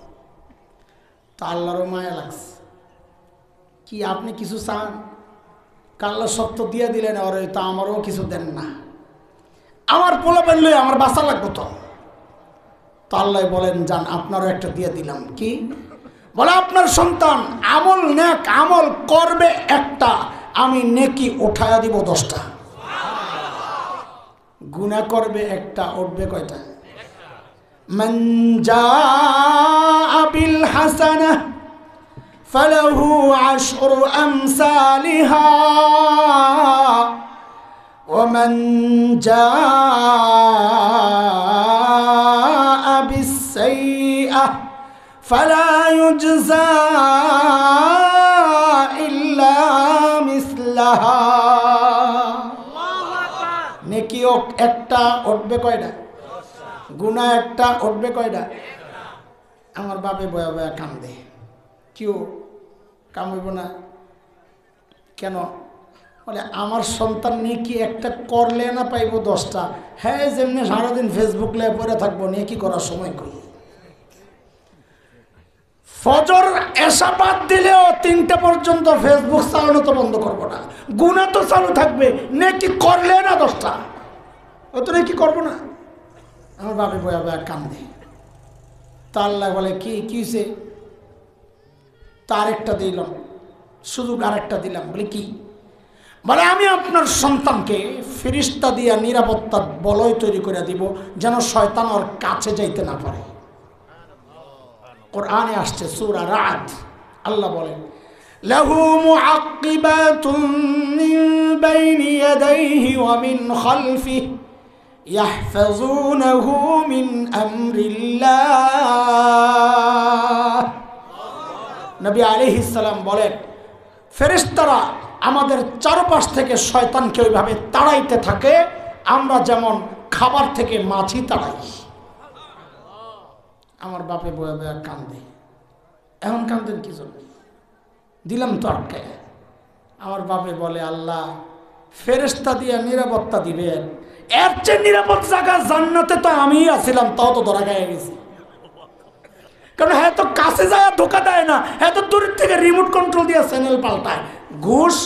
তা আল্লাহরও মায়া লাগছে। কি আপনি কিছু চান? কাল্লা সত্য দিয়ে দিলেন, আর তা আমারও কিছু দেন না, আমার পোলাপেন লয়ে আমার বাঁচা লাগবো তো। তা আল্লাহ বলেন যান আপনারও একটা দিয়ে দিলাম। কি বলে? আপনার সন্তান আমল নেক আমল করবে একটা, আমি নেকি উঠায়া দিব 10টা, গুনাহ করবে একটা, উঠবে কয়টা? মান জাআ বিল হাসানাহ ফালাহু আশরু আমসালিহা ওয়া মান জাআ বিস সাইয়্যাহ ফালা ইউজজা ইল্লা মিসলাহা। নেকি একটা উঠবে কয়টা? গুনাহ একটা উঠবে কয়টা? আমার বাপে বয়া বয়া কান্দে। কেউ কামড়ব না কেন? বলে আমার সন্তান নেকি একটা করলে না পাইব 10টা। হ্যাঁ, যেমনি সারাদিন ফেসবুক লে পড়ে থাকবো, নেকি করার সময় করি। ফজর এশা বাদ দিলেও 3টা পর্যন্ত ফেসবুক চালানো তো বন্ধ করবো না, গুনাহ তো চালু থাকবে, নেকি করলে না 10টা, ও তো নেকি করবো না। আমার বাপে বয়া বয়া কান্দে। তা আল্লাহ বলে কি হয়েছে? তার একটা দিলাম, শুধু আরেকটা দিলাম। বলে কি? বলে আমি আপনার সন্তানকে ফেরেশতা দিয়া নিরাপত্তার বলয় তৈরি করে দিব, যেন শয়তান ওর কাছে যাইতে না পারে। কোরআনে আসছে সূরা রাদ, আল্লাহ বলেন লাহু মুআক্কিবাতুন মিন বাইনি ইয়াদাইহি ওয়া মিন খালফিহি ইয়াহফাযুনাহু মিন আমরিল্লাহ। নবী আলাইহিস সালাম বলেন ফেরেশতারা আমাদের চারপাশ থেকে শয়তানকে ওইভাবে তাড়াইতে থাকে, আমরা যেমন খাবার থেকে মাছি তাড়াই। আমার বাপে বয়া বয়া কান্দে। এখন কান্দেন কি জন্য? দিলাম তো আটকে। আমার বাপে বলে আল্লাহ ফেরেশতা দিয়ে নিরাপত্তা দিবেন, এর চেয়ে নিরাপদ জায়গা জান্নাতে তো আমিই আছিলাম, তাও তো ধরা গায়ে গেছি। কারণ হ্যাঁ তো কাছে যায় ধোকা দেয় না, হ্যাঁ তো দূরের থেকে রিমোট কন্ট্রোল দিয়ে চ্যানেল পাল্টায়। ঘুষ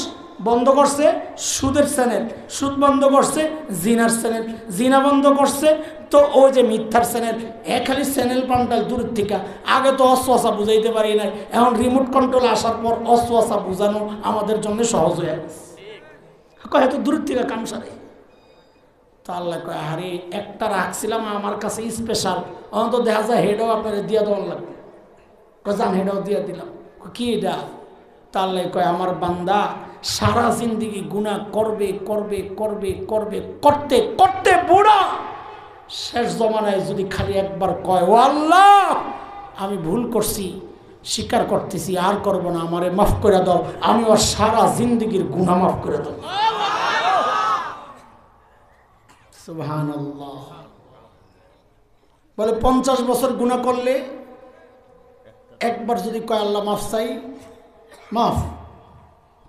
বন্ধ করছে, সুদের চ্যানেল, সুদ বন্ধ করছে, জিনার চ্যানেল, জিনা বন্ধ করছে, তো ওই যে মিথ্যার চ্যানেল, খালি চ্যানেল পাল্টায় দূরের থেকে। আগে তো অশ্বাসা বুঝাইতে পারি নাই, এখন রিমোট কন্ট্রোল আসার পর অশ্বাসা বোঝানো আমাদের জন্য সহজ হয়ে গেছে। কয় তো দূরের থেকে কাম সারে। তো আল্লাহ কয় আরে একটা রাখছিলাম আমার কাছে স্পেশাল, অন্ত দেখা যায় হেডও আপনার দিয়া দেওয়ার লাগবে। কজান হেডও দিয়া দিলাম। কি এটা? তা আল্লাহ কয় আমার বান্দা সারা জিন্দিগি গুনাহ করবে করবে করবে করবে, করতে করতে বুড়া শেষ জমানায় যদি খালি একবার কয় ও আল্লাহ আমি ভুল করছি, স্বীকার করতেছি, আর করব না, আমারে মাফ করে দাও, আমি ওর সারা জিন্দিগির গুনাহ মাফ করে দাও। সুবহানাল্লাহ। বলে 50 বছর গুনাহ করলে একবার যদি কয় আল্লাহ মাফ চাই, মাফ,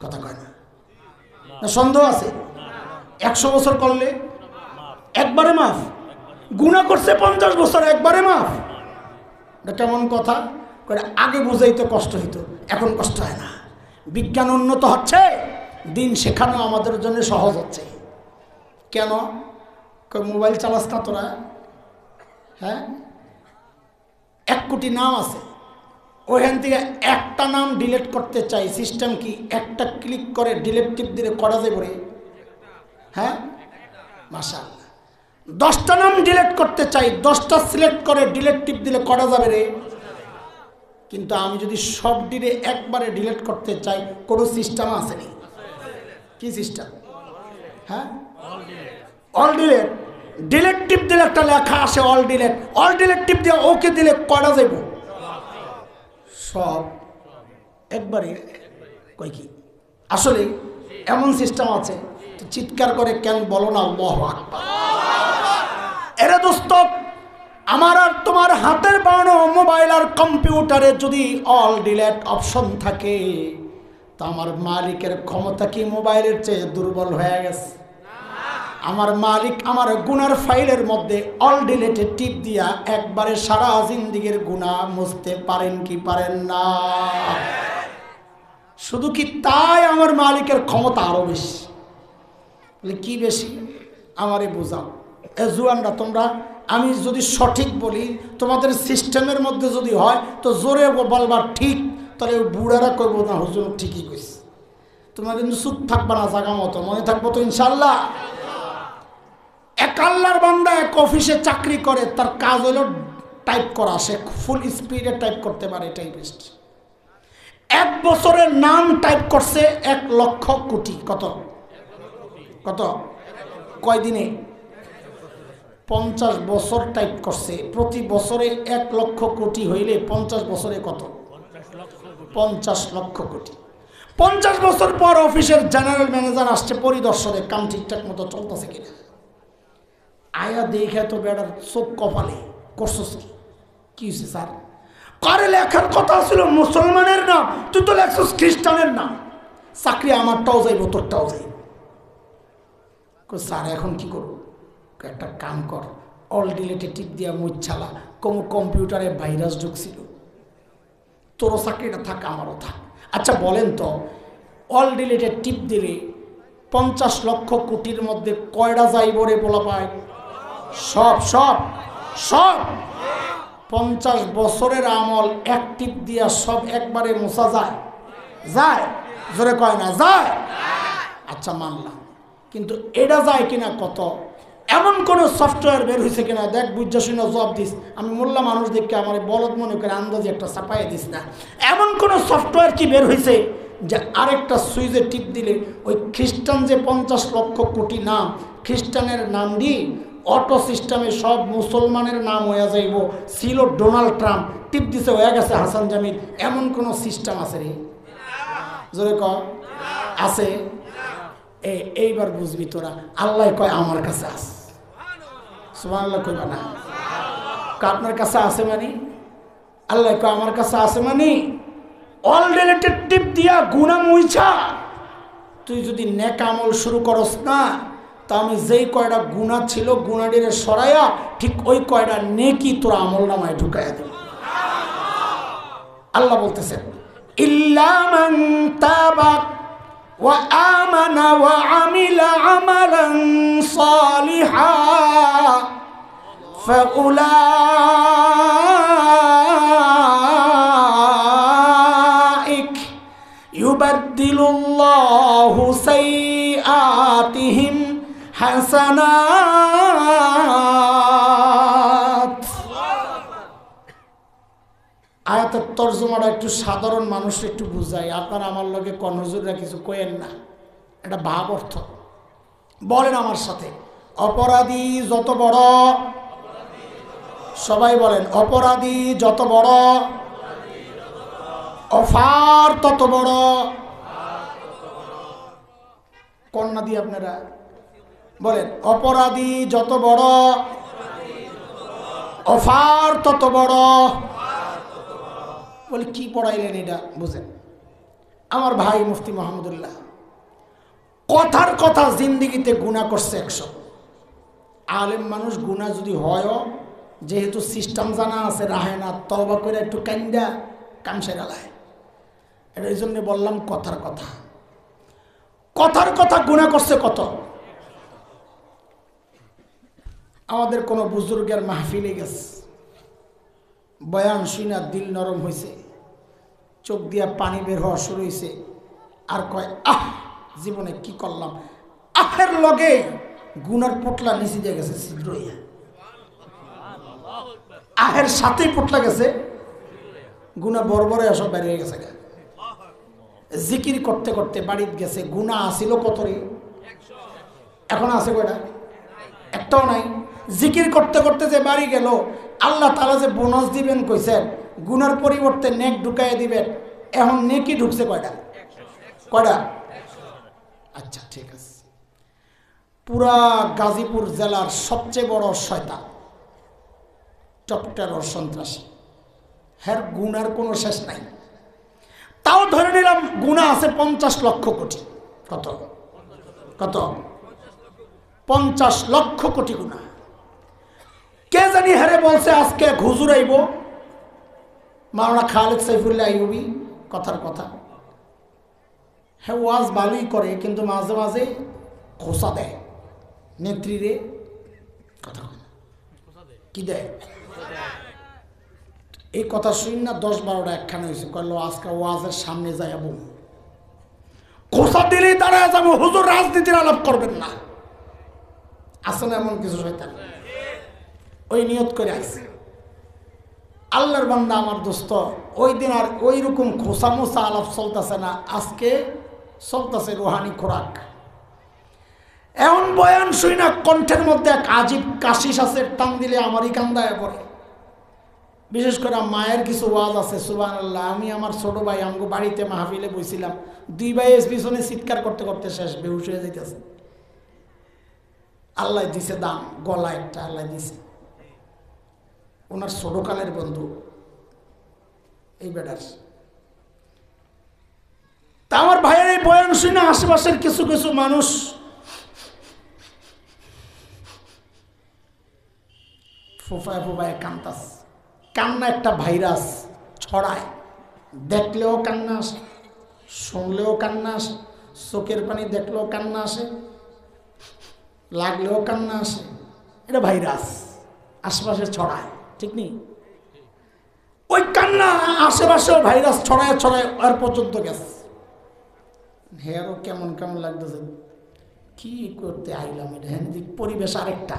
কথা কয় না, সন্দেহ আছে? 100 বছর করলে একবারে মাফ, গুনাহ করছে 50 বছর একবারে মাফ, এটা কেমন কথা? আগে বুঝাইতে কষ্ট হইতো, এখন কষ্ট হয় না। বিজ্ঞান উন্নত হচ্ছে, দিন শেখানো আমাদের জন্য সহজ হচ্ছে। কেন? মোবাইল চালাস না তোরা? হ্যাঁ, 1 কোটি নাম আছে, ওইখান থেকে একটা নাম ডিলিট করতে চাই, সিস্টেম কি একটা ক্লিক করে ডিলিট টিপ দিলে করা যায় পরে? হ্যাঁ, মাশাআল্লাহ। 10টা নাম ডিলিট করতে চাই, 10টা সিলেক্ট করে ডিলিট টিপ দিলে করা যাবে রে। কিন্তু আমি যদি সব ডিলে একবারে ডিলিট করতে চাই, কোনো সিস্টেম আসেনি। কি সিস্টেম? হ্যাঁ, অল ডিলিট। ডিলিট টিপ দিলে একটা লেখা আসে অল ডিলিট, অল ডিলিট টিপ দিয়ে ওকে দিলে করা যাইব সব একবারে। কই কি আসলে এমন সিস্টেম আছে? তো চিৎকার করে কেন বলো না আল্লাহু আকবার? এরে দোস্ত, আমার আর তোমার হাতের বানানো মোবাইল আর কম্পিউটারে যদি অল ডিলিট অপশন থাকে, তো আমার মালিকের ক্ষমতা কি মোবাইলের চেয়ে দুর্বল হয়ে গেছে? আমার মালিক আমার গুনার ফাইলের মধ্যে অল ডিলিটে টিপ দিয়া একবারে সারা জিন্দেগীর গুনাহ মুছতে পারেন কি পারেন না? শুধু কি তাই, আমার মালিকের ক্ষমতা আরো বেশি। বলে কি বেশি? আমারে বোঝাও। এ জুয়ানরা তোমরা, আমি যদি সঠিক বলি, তোমাদের সিস্টেমের মধ্যে যদি হয় তো জোরে বলবার ঠিক, তাহলে বুড়ারা করবো না হুজুর ঠিকই কইছে। তোমরা কিন্তু চুপ থাকবা না, জাগা মতো মনে থাকবো তো ইনশাল্লাহ। এক আল্লাহর বান্দা এক অফিসে চাকরি করে, তার কাজ হলো টাইপ করা, সে ফুল স্পিডে টাইপ করতে পারে, এটাই বেস্ট। 1 বছরের নাম টাইপ করছে 1 লক্ষ কোটি। কত কত? কয় দিনে? 50 বছর টাইপ করছে। প্রতি বছরে 1 লক্ষ কোটি হইলে 50 বছরে কত? 50 লক্ষ কোটি। 50 বছর পর অফিসের জেনারেল ম্যানেজার আসছে পরিদর্শনে, কাম ঠিকঠাক মতো চলতেছে কিনা। আয়া দেখে তো বেড়ার চোখ কপালে, করছস কি হয়েছে স্যার? কারে লেখার কথা ছিল মুসলমানের নাম, তুই তো লেখছস খ্রিস্টানের নাম। চাকরি আমারটাও যাইব, তোরটাও যাইব। স্যার এখন কি করবো? একটা কাম কর, অল ডিলিটে টিপ দিয়া মুচ্ছালা, কম্পিউটারে ভাইরাস ঢুকছিল, তোরও চাকরিটা থাক আমারও থাক। আচ্ছা বলেন তো, অল ডিলিটে টিপ দিলে 50 লক্ষ কোটির মধ্যে কয়টা যাইব রে বলা পায়? সব সব সব। 50 বছরের আমল এক টিপ দিয়া সব একবারে মোছা যায়? যায়? জোরে কয় না যায়? আচ্ছা মানলাম, কিন্তু এটা যায় কিনা কত? এমন কোন সফটওয়্যার বের হয়েছে কিনা দেখ, বুঝা শুনে জবাব দিস। আমি মোল্লা মানুষ দেখে আমার বলদ মনে করে আন্দাজে একটা চাপাই দিস না। এমন কোন সফটওয়্যার কি বের হয়েছে যে আরেকটা সুইচে টিপ দিলে ওই খ্রিস্টান যে 50 লক্ষ কোটি নাম, খ্রিস্টানের নাম দিয়ে অটো সিস্টেমে সব মুসলমানের নাম হয়ে যাইব? ছিল ডোনাল্ড ট্রাম্প, টিপ দিছে হয়ে গেছে হাসান জামিল। এমন কোন সিস্টেম আছে রে? জোরে ক, আছে? এইবার বুঝবি তোরা। আল্লাহ কয় আমার কাছে আছে, সুবহানাল্লাহ কইবা না? আপনার কাছে আছে মানে? আল্লাহ কয় আমার কাছে আছে মানে অল ডিলিটেড টিপ দিয়া গুনাহ মুইছা তুই যদি নেক আমল শুরু করস না, তা আমি যেই কয়টা গুনাহ ছিল গুনাহটিরে সরাইয়া ঠিক ওই কয়টা নেকি তোর আমল নামায় ঢুকাইয়া দেব। আল্লাহ বলতেছেন ইল্লা মান তাবা ওয়া আমানা ওয়া আমিলা আমালান সালিহা ফাউলাইক ইউবাদদিলুল্লাহু সাইয়্যাতিহিম হাসানাত। আয়াতের তর্জমাটা একটু সাধারণ মানুষ একটু বুঝাই, আপনারা আমার লগে কনজুররা কিছু কয়েন না, এটা ভাব অর্থ বলেন আমার সাথে। অপরাধী যত বড়, সবাই বলেন অপরাধী যত বড়, অফার তত বড়। কন্যা দিয়ে আপনারা বলেন অপরাধী যত বড়, অফার তত বড়। বলে কি পড়াইলেন এটা বুঝেন। আমার ভাই মুফতি মাহমুদুল্লাহ কথার কথা জিন্দিগিতে গুনাহ করছে 100। আলেম মানুষ গুনাহ যদি হয়, যেহেতু সিস্টেম জানা আছে, রাহে না, তওবা করে একটু কান্দা কাম সেরা লায়। এটা এই জন্য বললাম কথার কথা। কথার কথা গুনাহ করছে কত। আমাদের কোনো বুজুর্গের মাহফিলে গেছে, বয়ান শুনা দিল নরম হয়েছে, চোখ দিয়া পানি বের হওয়া শুরু হয়েছে, আর কয় আহ জীবনে কি করলাম। আহের লগে গুনার পোটলা নিচে দিয়ে গেছে ছিদ্র হইয়া, আহের সাথেই পোটলা গেছে, গুনা বড় বড় এসব বের হয়ে গেছে। জিকির করতে করতে বাড়িতে গেছে, গুনা আসিল কত রে, এখন আছে কয়টা, একটাও নাই। জিকির করতে করতে যে বাড়ি গেল, আল্লাহ তাআলা যে বোনাস দিবেন কইছেন, গুনার পরিবর্তে নেক ঢুকাই দিবেন, এখন নেকি ঢুকছে কয়টা, কয়টা? আচ্ছা ঠিক আছে। পুরা গাজীপুর জেলার সবচেয়ে বড় শয়তান, টপ টেরর সন্ত্রাসী, হ্যার গুনার কোনো শেষ নাই। তাও ধরে নিলাম গুনাহ আছে 50 লক্ষ কোটি। কত কত? 50 লক্ষ কোটি গুনাহ। কে জানি হারে বলছে আজকে হুজুর আইব, মাওলানা খালেদ সাইফুল্লাহ আইয়ুবী, কথার কথা। হ্যাঁ ওয়াজ ভালোই করে, কিন্তু মাঝে মাঝে খোসা দেয় নেত্রীরে, কথা কি দেয়। এই কথা শুনি না 10-12টা একখানে হয়েছে, কইল আজকে ওয়াজের সামনে যাইব, খোসা দিলেই দাঁড়ায় যাবো, হুজুর রাজনীতির আলাপ করবেন না। আসলে এমন কিছু শয়তান ওই নিয়ত করে আসছে। আল্লাহর বান্দা আমার দোস্ত, ওই দিন আর ওই রকম খোসা মোসা আলাপ চলতেছে না, আজকে চলতেছে রুহানি খোরাক। এমন বয়ান শুই না, কণ্ঠের মধ্যে এক আজীব কাশিস আছে, টান দিলে আমারই কান্দায় পড়ে। বিশেষ করে মায়ের কিছু ওয়াজ আছে, সুবহানাল্লাহ। আমি আমার ছোট ভাই আমগো বাড়িতে মাহফিলে বইছিলাম, 2 ভাই পিছনে চিৎকার করতে করতে শেষ, বেহুশ হয়ে যাইতেছে। আল্লাহ দিছে দাম, গলা একটা আল্লাহ দিছে, ওনার ছোটকালের বন্ধু এই বেটার। তা আমার ভাইয়ের এই বয়ান শুনে আশেপাশের কিছু কিছু মানুষ ফোফায় ফোফায় কান্দাস। কান্না একটা ভাইরাস, ছড়ায়, দেখলেও কান্না আসে, শুনলেও কান্না আসে, চোখের পানি দেখলেও কান্না আসে, লাগলেও কান্না আসে। এটা ভাইরাস, আশেপাশে ছড়ায়, ঠিক নেই? ওই কান্না আশেপাশেও ভাইরাস ছড়ায় ছড়ায় আর পর্যন্ত গেছে। হেয়ারও কেমন কেমন লাগতেছে, কি করতে আইলাম এটা, হ্যাঁ পরিবেশ আরেকটা।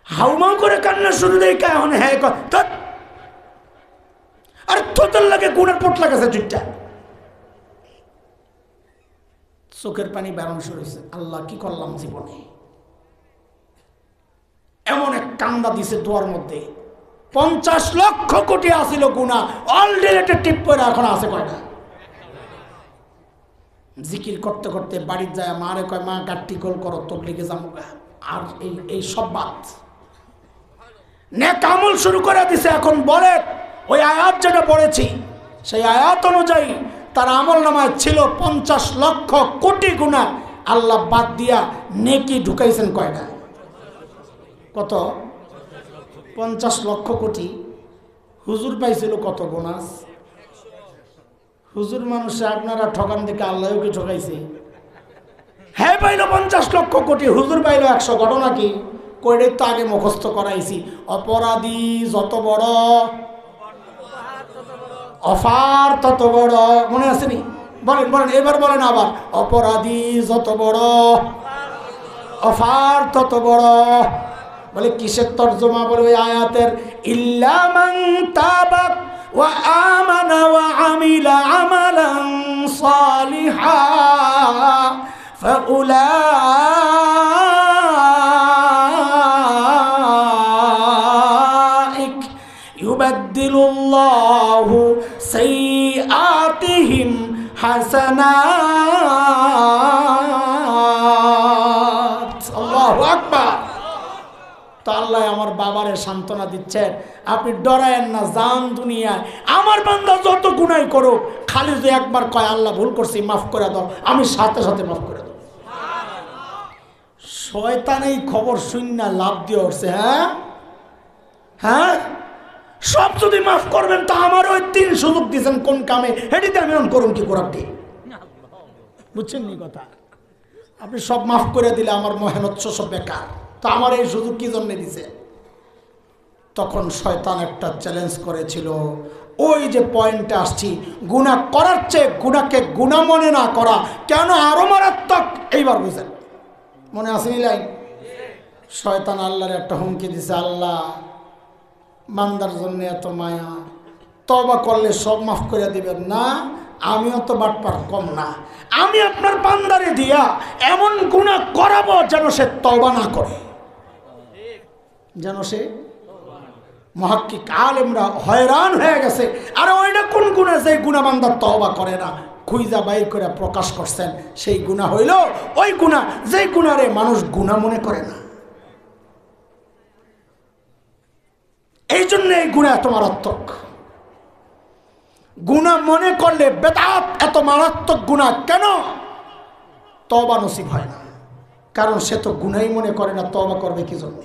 হাউমাউ করে কান্না শুরু দেয়, এখন হ্যাঁ আর তোদের লাগে গুণের পোটলা গেছে জুটটা, চোখের পানি বেরোনো শুরু হয়েছে। আল্লাহ কি করলাম জীবনে, এমন এক কান্দা দিছে দোয়ার মধ্যে। 50 লক্ষ কোটি আসিল গুনাহ, অল ডিলেটেড টিপ করে এখন আছে কয়টা। জিকির করতে করতে বাড়ির যায়, মারে কয় মা গাট্টি গোল করো, তোর লিগে যাবো। আর এই সব বাদ নেক আমল শুরু করে দিছে। এখন বলে ওই আয়াত যেটা পড়েছি, সেই আয়াত অনুযায়ী তার আমল নামায় ছিল 50 লক্ষ কোটি গুনাহ, আল্লাহ বাদ দিয়া নেকি ঢুকাইছেন কয়টা? কত? 50 লক্ষ কোটি। হুজুর পাইছিল কত বোনাস? হুজুর মানুষে আপনারা ঠকান দেখে আল্লাহকে ঠকাইছে। হ্যাঁ পাইল 50 লক্ষ কোটি, হুজুর পাইল 100। ঘটনা কি? কইরে তো আগে মুখস্থ করাইছি। অপরাধী যত বড়, অফার তত বড়। মনে আছে নি? বলেন বলেন, এবার বলেন আবার। অপরাধী যত বড়, অফার তত বড়। বলে কিসের তর্জমা? বলে ওই আয়াতের ইল্লা মান তাবা ওয়া আমানা ওয়া আমিলা আমালান সালিহা ফাউলাইক ইউবাদদিলুল্লাহু সাইয়্যাতিহিম হাসানাত। আল্লাহু আকবার। তো আল্লাহ আমার বাবারে সান্ত্বনা দিচ্ছেন, আপনি ডরায়েন না, যান দুনিয়ায় আমার বান্দা যত গুনাহ করুক, খালি যদি একবার কয় আল্লাহ ভুল করছি মাফ করে দাও, আমি সাথে সাথে মাফ করে দেব। শয়তান এই খবর শুননা লাভ দিয়ে উঠছে। হ্যাঁ হ্যাঁ, সব যদি মাফ করবেন তা আমার ওই 3 সুযোগ দিয়েছেন কোন কামে, হেঁটিতে আমি অন করুন কি করার দিয়ে, বুঝছেন নি কথা? আপনি সব মাফ করে দিলে আমার মেহনত সব বেকার, তো আমার এই সুযোগ কি জন্য দিছে? তখন শয়তান একটা চ্যালেঞ্জ করেছিল, ওই যে পয়েন্টে আসছি, গুনাহ করার চেয়ে গুনাহকে গুনাহ মনে না করা কেন আরো মারাত্মক, এইবার বুঝেন। মনে আসেনি লাইন? শয়তান আল্লাহর একটা হুমকি দিছে, আল্লাহ বান্দার জন্য এত মায়া, তওবা করলে সব মাফ করে দিবেন না? আমিও তো বাটপার কম না, আমি আপনার বান্দারে দিয়া এমন গুনাহ করাবো যেন সে তওবা না করে, যেন সে। মুহাক্কিক আলেমরা হয়রান হয়ে গেছে, আরে ওইটা কোন গুনাহ যে গুনাহ বান্দা তওবা করে না, খুঁজা বাইর করে প্রকাশ করছেন সেই গুনাহ হইল ওই গুনাহ যে গুনাহরে মানুষ গুনাহ মনে করে না। এই জন্য এই গুনাহ এত মারাত্মক। গুনাহ মনে করলে বেদাত এত মারাত্মক গুনাহ কেন? তওবা নসিব হয় না, কারণ সে তো গুনাহই মনে করে না, তওবা করবে কি জন্য?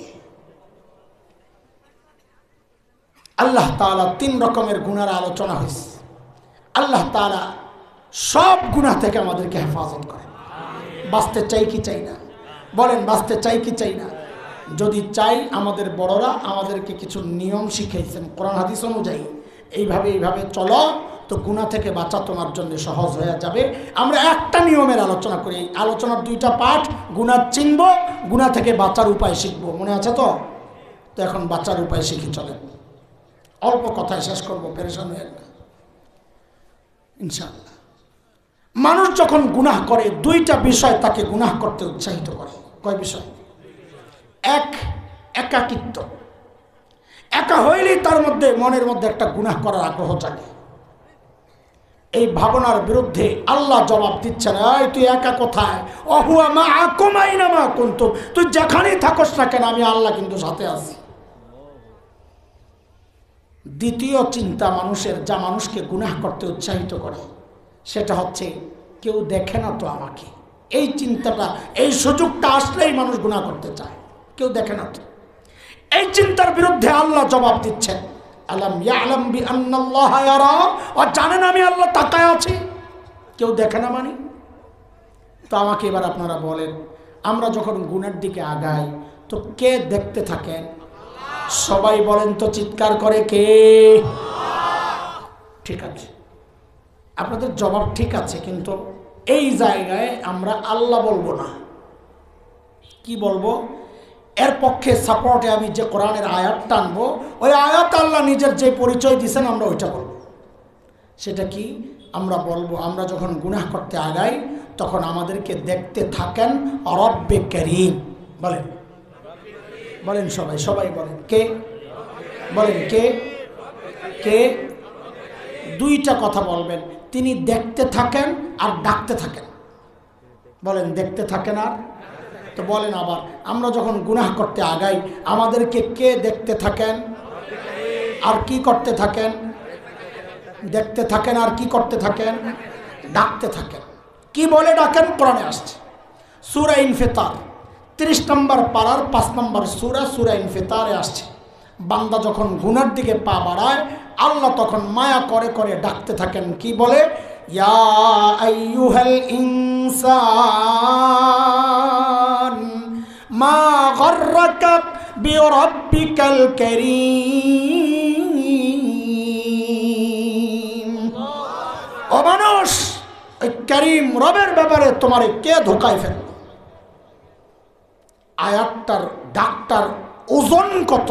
আল্লাহ তাআলা 3 রকমের গুনার আলোচনা হয়েছে। আল্লাহ তাআলা সব গুনাহ থেকে আমাদেরকে হেফাজত করেন। বাঁচতে চাই কি চাই না? বলেন বাঁচতে চাই কি চাই না? যদি চাই, আমাদের বড়রা আমাদেরকে কিছু নিয়ম শিখিয়েছেন কোরআন হাদিস অনুযায়ী, এইভাবে চলো, তো গুনাহ থেকে বাঁচা তোমার জন্য সহজ হয়ে যাবে। আমরা একটা নিয়মের আলোচনা করি, আলোচনার 2টা পার্ট, গুনাহ চিনব, গুনাহ থেকে বাঁচার উপায় শিখব। মনে আছে তো? তো এখন বাঁচার উপায় শিখি চলেন। অল্প কথায় শেষ করবো, পেরেশান হয়ে না ইনশাআল্লাহ। মানুষ যখন গুনাহ করে 2টা বিষয় তাকে গুনাহ করতে উৎসাহিত করে। কয় বিষয়? এক, একাকিত্ব। একা হইলেই তার মধ্যে মনের মধ্যে একটা গুনাহ করার আগ্রহ জাগে। এই ভাবনার বিরুদ্ধে আল্লাহ জবাব দিচ্ছেন, এই তুই একা কোথায়? অহুয়া মাআকুম আইনামা কুনতুম, তুই যেখানেই থাকস না কেন আমি আল্লাহ কিন্তু সাথে আছি। দ্বিতীয় চিন্তা মানুষের, যা মানুষকে গুনাহ করতে উৎসাহিত করে, সেটা হচ্ছে কেউ দেখে না তো আমাকে। এই চিন্তাটা, এই সুযোগটা আসলেই মানুষ গুনাহ করতে চায়, কেউ দেখে না তো। এই চিন্তার বিরুদ্ধে আল্লাহ জবাব দিচ্ছেন, আলাম ইয়ালাম বিআন্নাল্লাহা ইয়ারা, ও জানেন আমি আল্লাহ তাকায় আছি, কেউ দেখে না মানে? তো আমাকে এবার আপনারা বলেন, আমরা যখন গুনার দিকে আগাই তো কে দেখতে থাকেন? সবাই বলেন তো চিৎকার করে, কে? ঠিক আছে, আপনাদের জবাব ঠিক আছে, কিন্তু এই জায়গায় আমরা আল্লাহ বলবো না। কি বলবো? এর পক্ষে সাপোর্টে আমি যে কোরআনের আয়াত টানবো, ওই আয়াত আল্লাহ নিজের যে পরিচয় দিয়েছেন আমরা ওইটা বলবো। সেটা কি? আমরা বলবো, আমরা যখন গুনাহ করতে আগাই তখন আমাদেরকে দেখতে থাকেন রব্বে করিম। বলেন বলেন, সবাই বলেন, কে? বলেন কে? কে? 2টা কথা বলবেন, তিনি দেখতে থাকেন আর ডাকতে থাকেন। বলেন দেখতে থাকেন আর, তো বলেন আবার, আমরা যখন গুনাহ করতে আগাই আমাদেরকে কে দেখতে থাকেন আর কি করতে থাকেন? দেখতে থাকেন আর কি করতে থাকেন? ডাকতে থাকেন। কি বলে ডাকেন? কোরআনে আসছে, সূরা ইনফিতার 30 নম্বর পারার 5 নম্বর সূরা ইনফিতারে আসছে। বান্দা যখন গুনার দিকে পা বাড়ায় আল্লাহ তখন মায়া করে করে ডাকতে থাকেন। কি বলে? ইয়া আইয়ুহাল ইনসান মা গররাকা বিরাব্বিকাল কারীম, ও মানুষ, ওই কারীম রবের ব্যাপারে তোমারে কে ধোঁকায় ফেলল? আয়াতটার ডাকটার ওজন কত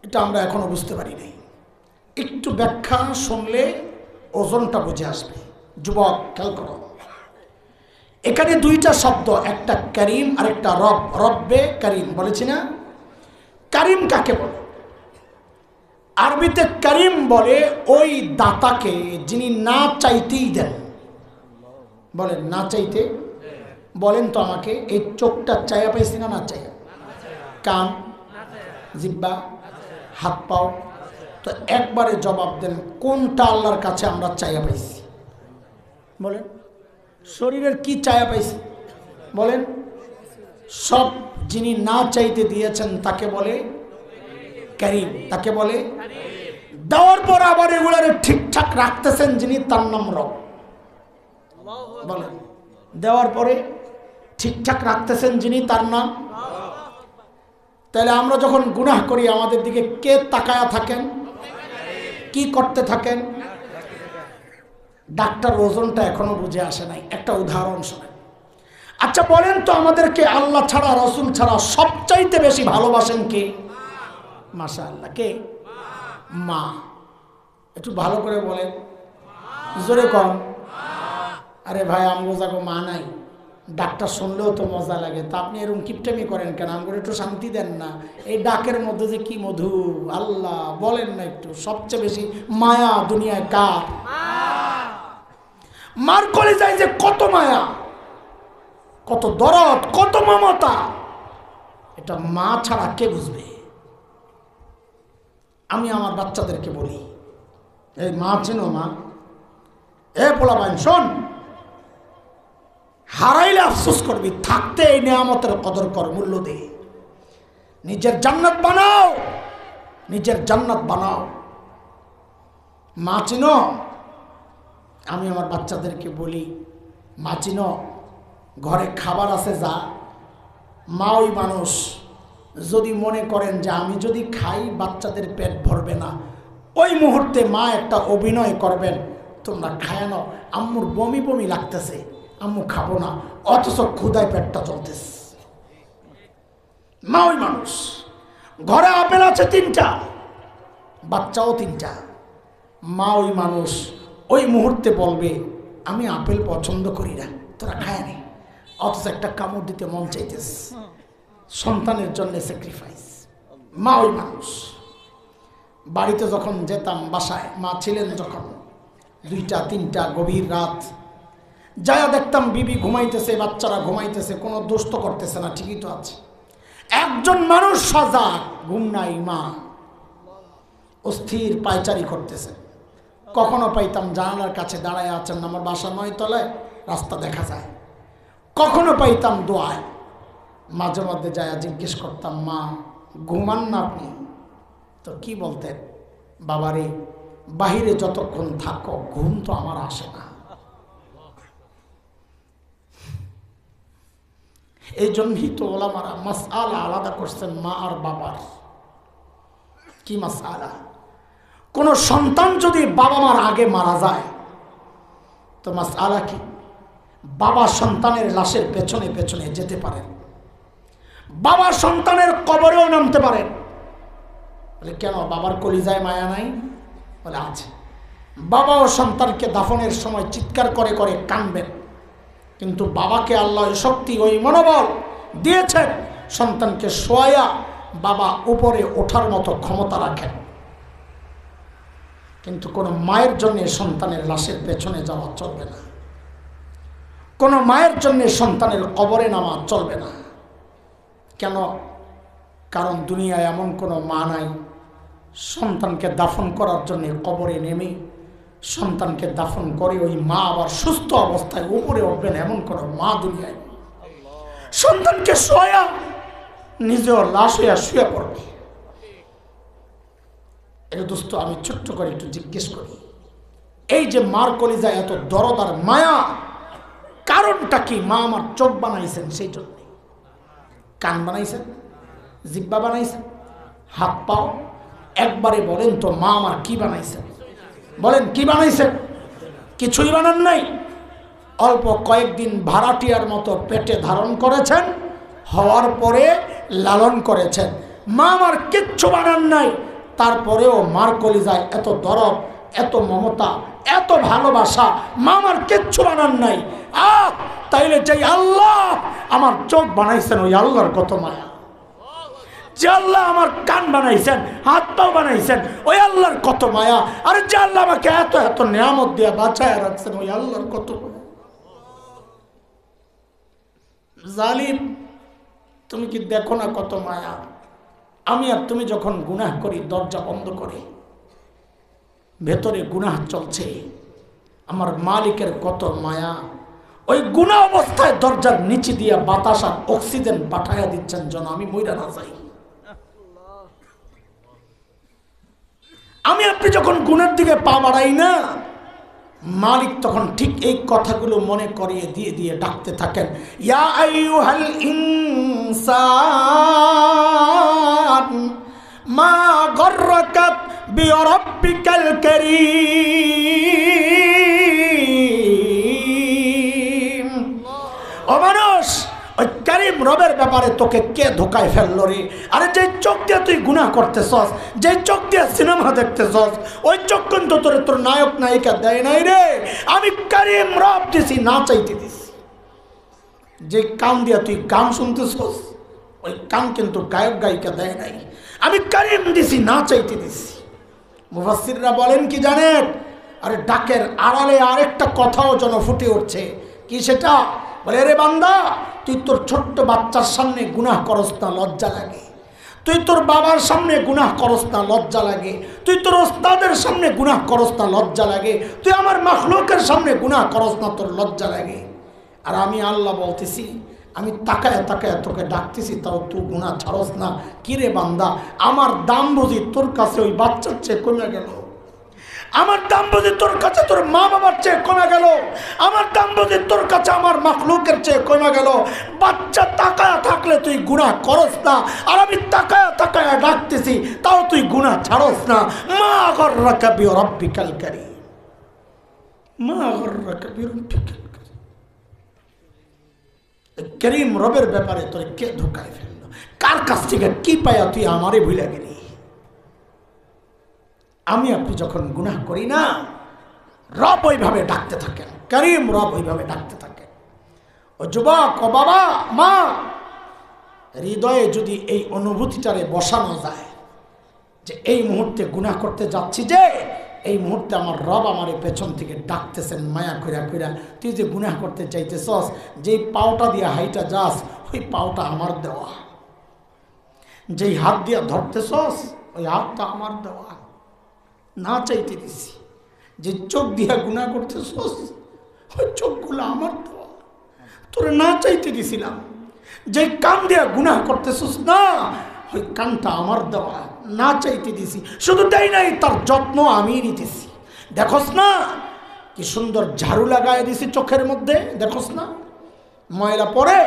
এটা আমরা এখনো বুঝতে পারি নাই। একটু ব্যাখ্যা শুনলে ওজনটা বুঝে আসবে। যুবক খেয়াল করো, এখানে 2টা শব্দ, একটা করিম আর একটা রব। রব্বে করিম বলেছি না? করিম কাকে বলে? আরবিতে করিম বলে ওই দাতাকে যিনি না চাইতেই দেন। বলেন না চাইতে। বলেন তো আমাকে, এই চোখটা চাইয়া পাইছি না? না চাইয়া। কান, জিহ্বা, হাত পাও। তো একবারে জবাব দেন, কোনটা আল্লাহর কাছে আমরা চাইয়া পাইছি? বলেন, শরীরের কি চাইয়া পাইছি? বলেন। সব যিনি না চাইতে দিয়েছেন তাকে বলে কারীম, তাকে বলে। দেওয়ার পর আবার এগুলারে ঠিকঠাক রাখতেছেন যিনি, তার নাম রব। বলেন, দেওয়ার পরে ঠিকঠাক রাখতেছেন যিনি, তার নাম। তাহলে আমরা যখন গুনাহ করি আমাদের দিকে কে তাকায়া থাকেন? কি করতে থাকেন? ডাক্তার ওজনটা এখনো বুঝে আসে নাই। একটা উদাহরণ শোনেন। আচ্ছা বলেন তো, আমাদেরকে আল্লাহ ছাড়া, রসুল ছাড়া সবচাইতে বেশি ভালোবাসেন কে? মাশাআল্লাহ, কে? মা। একটু ভালো করে বলেন, জোরে কম। আরে ভাই, আমগো যাগো মা নাই, ডাক্তার শুনলেও তো মজা লাগে, তা আপনি এরকম কিপটামি করেন কেন? আমগো একটু শান্তি দেন না। এই ডাকের মধ্যে যে কি মধু, আল্লাহ বলেন না একটু। সবচেয়ে বেশি মায়া দুনিয়ায় কার? মার কলিজায় যে কত মায়া, কত দরদ, কত মমতা, এটা মা ছাড়া কে বুঝবে? আমি আমার বাচ্চাদেরকে বলি, এই মা চেনো? মা, এ পোলাপাইন শোন, হারাইলে আফসোস করবি, থাকতে এই নিয়ামতের কদর কর, মূল্য দে। নিজের জান্নাত বানাও, নিজের জান্নাত বানাও। মা চিনো? আমি আমার বাচ্চাদেরকে বলি, মা চিনো? ঘরে খাবার আছে যা, মা ওই মানুষ। যদি মনে করেন যে আমি যদি খাই বাচ্চাদের পেট ভরবে না, ওই মুহূর্তে মা একটা অভিনয় করবেন, তোমরা খায় নাও, আম্মুর বমি বমি লাগতেছে, আম্মু খাবো না, অথচ ক্ষুধায় পেটটা চলতেছে। মা ওই মানুষ। ঘরে আপেল আছে 3টা, বাচ্চাও 3টা, মা ওই মানুষ। ওই মুহূর্তে বলবে আমি আপেল পছন্দ করি না, তোরা খায় নি, অথচ একটা কামড় দিতে মন চাইতেছে, সন্তানের জন্য স্যাক্রিফাইস। মা ওই মানুষ। বাড়িতে যখন যেতাম, বাসায় মা ছিলেন যখন, 2টা 3টা গভীর রাত, যায়া দেখতাম বিবি ঘুমাইতেছে, বাচ্চারা ঘুমাইতেছে, কোনো দোষ তো করতেছে না, ঠিকই তো আছে। একজন মানুষ সজাগ, ঘুম নাই, মা অস্থির পায়চারি করতেছে। কখনো পাইতাম জানালার কাছে দাঁড়ায় আছেন, আমার বাসা 9 তলায়, রাস্তা দেখা যায়। কখনো পাইতাম দোয়ায়। মাঝে মধ্যে যায় জিজ্ঞেস করতাম, মা ঘুমান না আপনি? তো কি বলতেন, বাবারে বাহিরে যতক্ষণ থাকো ঘুম তো আমার আসে না। এই জন্যই তো ওলামারা মাসআলা আলাদা করছেন মা আর বাবার। কি মাসআলা? কোন সন্তান যদি বাবা মার আগে মারা যায় তো মাসআলা কি? বাবা সন্তানের লাশের পেছনে পেছনে যেতে পারেন, বাবা সন্তানের কবরেও নামতে পারেন। বলে কেন, বাবার কলিজায় মায়া নাই? বলে আছে। বাবা ও সন্তানকে দাফনের সময় চিৎকার করে করে কাঁদবেন, কিন্তু বাবাকে আল্লাহ ওই শক্তি, ওই মনোবল দিয়েছেন, সন্তানকে শোয়া বাবা উপরে ওঠার মতো ক্ষমতা রাখেন। কিন্তু কোনো মায়ের জন্য সন্তানের লাশের পেছনে যাওয়া চলবে না, কোনো মায়ের জন্য সন্তানের কবরে নামা চলবে না। কেন? কারণ দুনিয়ায় এমন কোনো মা নাই সন্তানকে দাফন করার জন্য কবরে নেমে সন্তানকে দাফন করে ওই মা আবার সুস্থ অবস্থায় উপরে উঠবেন, এমন কোনো মা দুনিয়ায়। সন্তানকে শোয়া নিজেও লাশ হইয়া শুয়ে পড়বে। এটা দোস্ত আমি ছোট্ট করে একটু জিজ্ঞেস করি, এই যে মার কলিজায় এত দরদ আর মায়া, কারণটা কি? মা আমার চোখ বানাইছেন, সেই জন্য কান বানাইছেন, জিহ্বা বানাইছেন, হাত পাও। একবারে বলেন তো, মা আমার কি বানাইছেন? বলেন কি বানাইছেন? কিছুই বানান নাই। অল্প কয়েকদিন ভাড়াটিয়ার মতো পেটে ধারণ করেছেন, হওয়ার পরে লালন করেছেন। মা আমার কিচ্ছু বানান নাই, তারপরেও মার কলিজায় এত দরদ, এত মমতা, এত ভালোবাসা, মা আমার কিচ্ছু বানান নাই। তাইলে যে আল্লাহ আমার চোখ বানাইছেন, ওই আল্লাহর কত মায়া। যে আল্লাহ আমার কান বানাইছেন, হাত পাও বানাইছেন, ওই আল্লাহর কত মায়া। আর যে আল্লাহ আমাকে এত এত নিয়ামত দিয়ে বাঁচায় রাখছেন, ওই আল্লাহর কত মায়া। জালিম, তুমি কি দেখো না কত মায়া? আমি আর তুমি যখন গুনাহ করি দরজা বন্ধ করে, ভেতরে গুনাহ চলছে, আমার মালিকের কত মায়া, ওই গুনাহ অবস্থায় দরজার নিচে দিয়ে বাতাস আর অক্সিজেন পাঠাইয়া দিচ্ছেন যেন আমি মইরা না যাই। আমি আপনি যখন গুনার দিকে পা বাড়াই না, মালিক তখন ঠিক এই কথাগুলো মনে করিয়ে দিয়ে দিয়ে ডাকতে থাকেন, ইয়া আইয়ুহাল ইনসান মা গররাকা বিরাব্বিকাল কারীম। ও মানুষ, ওই কারীম রবের ব্যাপারে তোকে কে ধোকায় ফেললো রে? আরে যে চোখ দিয়ে তুই গুনাহ করতেছস, যে চোখ দিয়ে সিনেমা দেখতেছস, ওই চোখ কিন্তু তোর নায়ক নায়িকা দেয় নাই রে, আমি কারীম রব দিছি, না চাইতে দিছি। যে কান দিয়া তুই গান শুনতেছস, ওই কান কিন্তু গায়ক গায়িকা দেয় নাই, আমি কারীম দিছি, না চাইতে দিছি। মুফাসসিররা বলেন কি জানেন? আরে ডাকের আড়ালে আরেকটা কথাও যেন ফুটে উঠছে। কি সেটা? বলে, রে বান্দা, তুই তোর ছোট্ট বাচ্চার সামনে গুনাহ করস না, লজ্জা লাগে? তুই তোর বাবার সামনে গুনাহ করস না, লজ্জা লাগে? তুই তোর ওস্তাদের সামনে গুনাহ করস না, লজ্জা লাগে? তুই আমার মাখলুকের সামনে গুনাহ করস না, তোর লজ্জা লাগে? আর আমি আল্লাহ বলতেছি, আমি তাকায় তাকায় তোকে ডাকতেছি, তাও তুই গুনাহ ছাড়স না। কিরে বান্দা, আমার দাম বুঝি তোর কাছে ওই বাচ্চার চেয়ে কমে গেল? আমার দাম বুঝি তোর কাছে তোর মা বাবার চেয়ে কমে গেল? আমার দাম বুঝি তোর কাছে আমার মাখলুকের চেয়ে কমে গেল? বাচ্চা তাকায়া থাকলে তুই গুনাহ করস না, আর আমি তাকায়া তাকায়া ডাকতেছি, তাও তুই গুনাহ ছাড়স না। মা গররাকা বিরাব্বিকাল কারীম, মা গররাকা বিরাব্বিকাল কারীম। কারীম রবের ব্যাপারে তোর কে ধোকায় ফেললো? কার কাছ থেকে কি পায়া তুই আমারে ভুলে গেলি? আমি আপনি যখন গুনাহ করি না, রব ওইভাবে ডাকতে থাকেন, কারীম রব ওইভাবে ডাকতে থাকেন। ও যুবক, ও বাবা, মা, হৃদয়ে যদি এই অনুভূতিটারে বসানো যায় যে এই মুহূর্তে গুনাহ করতে যাচ্ছি, যে এই মুহূর্তে আমার রব আমারে পেছন থেকে ডাকতেছেন মায়া কইরা কইরা, তুই যে গুনাহ করতে চাইতেছস, যেই পাওটা দিয়া হাইটা যাস, ওই পাওটা আমার দেওয়া। যেই হাত দিয়া ধরতেছস, ওই হাতটা আমার দেওয়া, না চাইতে দিছি। যে চোখ দিয়া গুনাহ করতেছস, ওই চোখগুলো আমার দেওয়া, তোরে না চাইতে দিছিলাম। যে কান দিয়া গুনাহ করতেছস না, ওই কানটা আমার দেওয়া, না চাইতে দিছি। শুধু তাই নাই, তার যত্ন আমি নিতেছি। দেখোস না কি সুন্দর ঝাড়ু লাগাই দিছি চোখের মধ্যে, দেখোস না? ময়লা পরে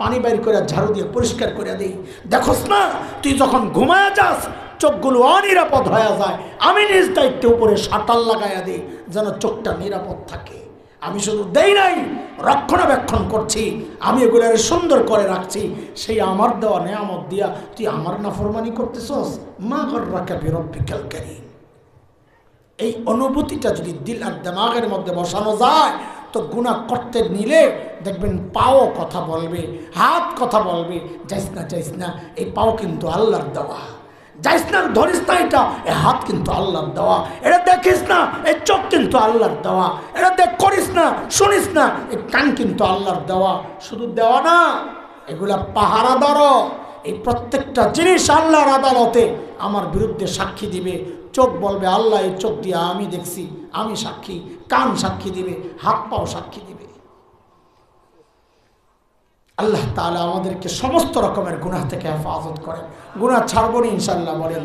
পানি বাইর করে ঝাড়ু দিয়ে পরিষ্কার করে দিই। দেখোস না তুই যখন ঘুমায়া যাস, চোখগুলো অনিরাপদ হয়ে যায়, আমি নিজ দায়িত্বে উপরে শাটার লাগাইয়া দিই যেন চোখটা নিরাপদ থাকে। আমি শুধু দেই নাই, রক্ষণাবেক্ষণ করছি, আমি এগুলোর সুন্দর করে রাখছি। সেই আমার দেওয়া নেয়ামত দিয়া তুই আমার নাফরমানি করতেছস। মা গররাকা বিরাব্বিকাল কারীম। এই অনুভূতিটা যদি দিল আর দিমাগের মধ্যে বসানো যায়, তো গুনাহ করতে নিলে দেখবেন পাও কথা বলবে, হাত কথা বলবে, যাইস না যাইস না, এই পাও কিন্তু আল্লাহর দেওয়া। যাইস না, ধরিস না, এটা এই হাত কিন্তু আল্লাহর দেওয়া। এটা দেখিস না, এই চোখ কিন্তু আল্লাহর দেওয়া। এটা দেখ করিস না, শুনিস না, এই কান কিন্তু আল্লাহর দেওয়া। শুধু দেওয়া না, এগুলা পাহারাদারও। এই প্রত্যেকটা জিনিস আল্লাহর আদালতে আমার বিরুদ্ধে সাক্ষী দিবে। চোখ বলবে আল্লাহ এই চোখ দিয়ে আমি দেখছি, আমি সাক্ষী। কান সাক্ষী দিবে, হাত পাও সাক্ষী দিবে। আল্লাহ তাআলা আমাদেরকে সমস্ত রকমের গুনাহ থেকে হেফাজত করেন। গুনাহ ছাড়বো না ইনশাআল্লাহ, বলেন।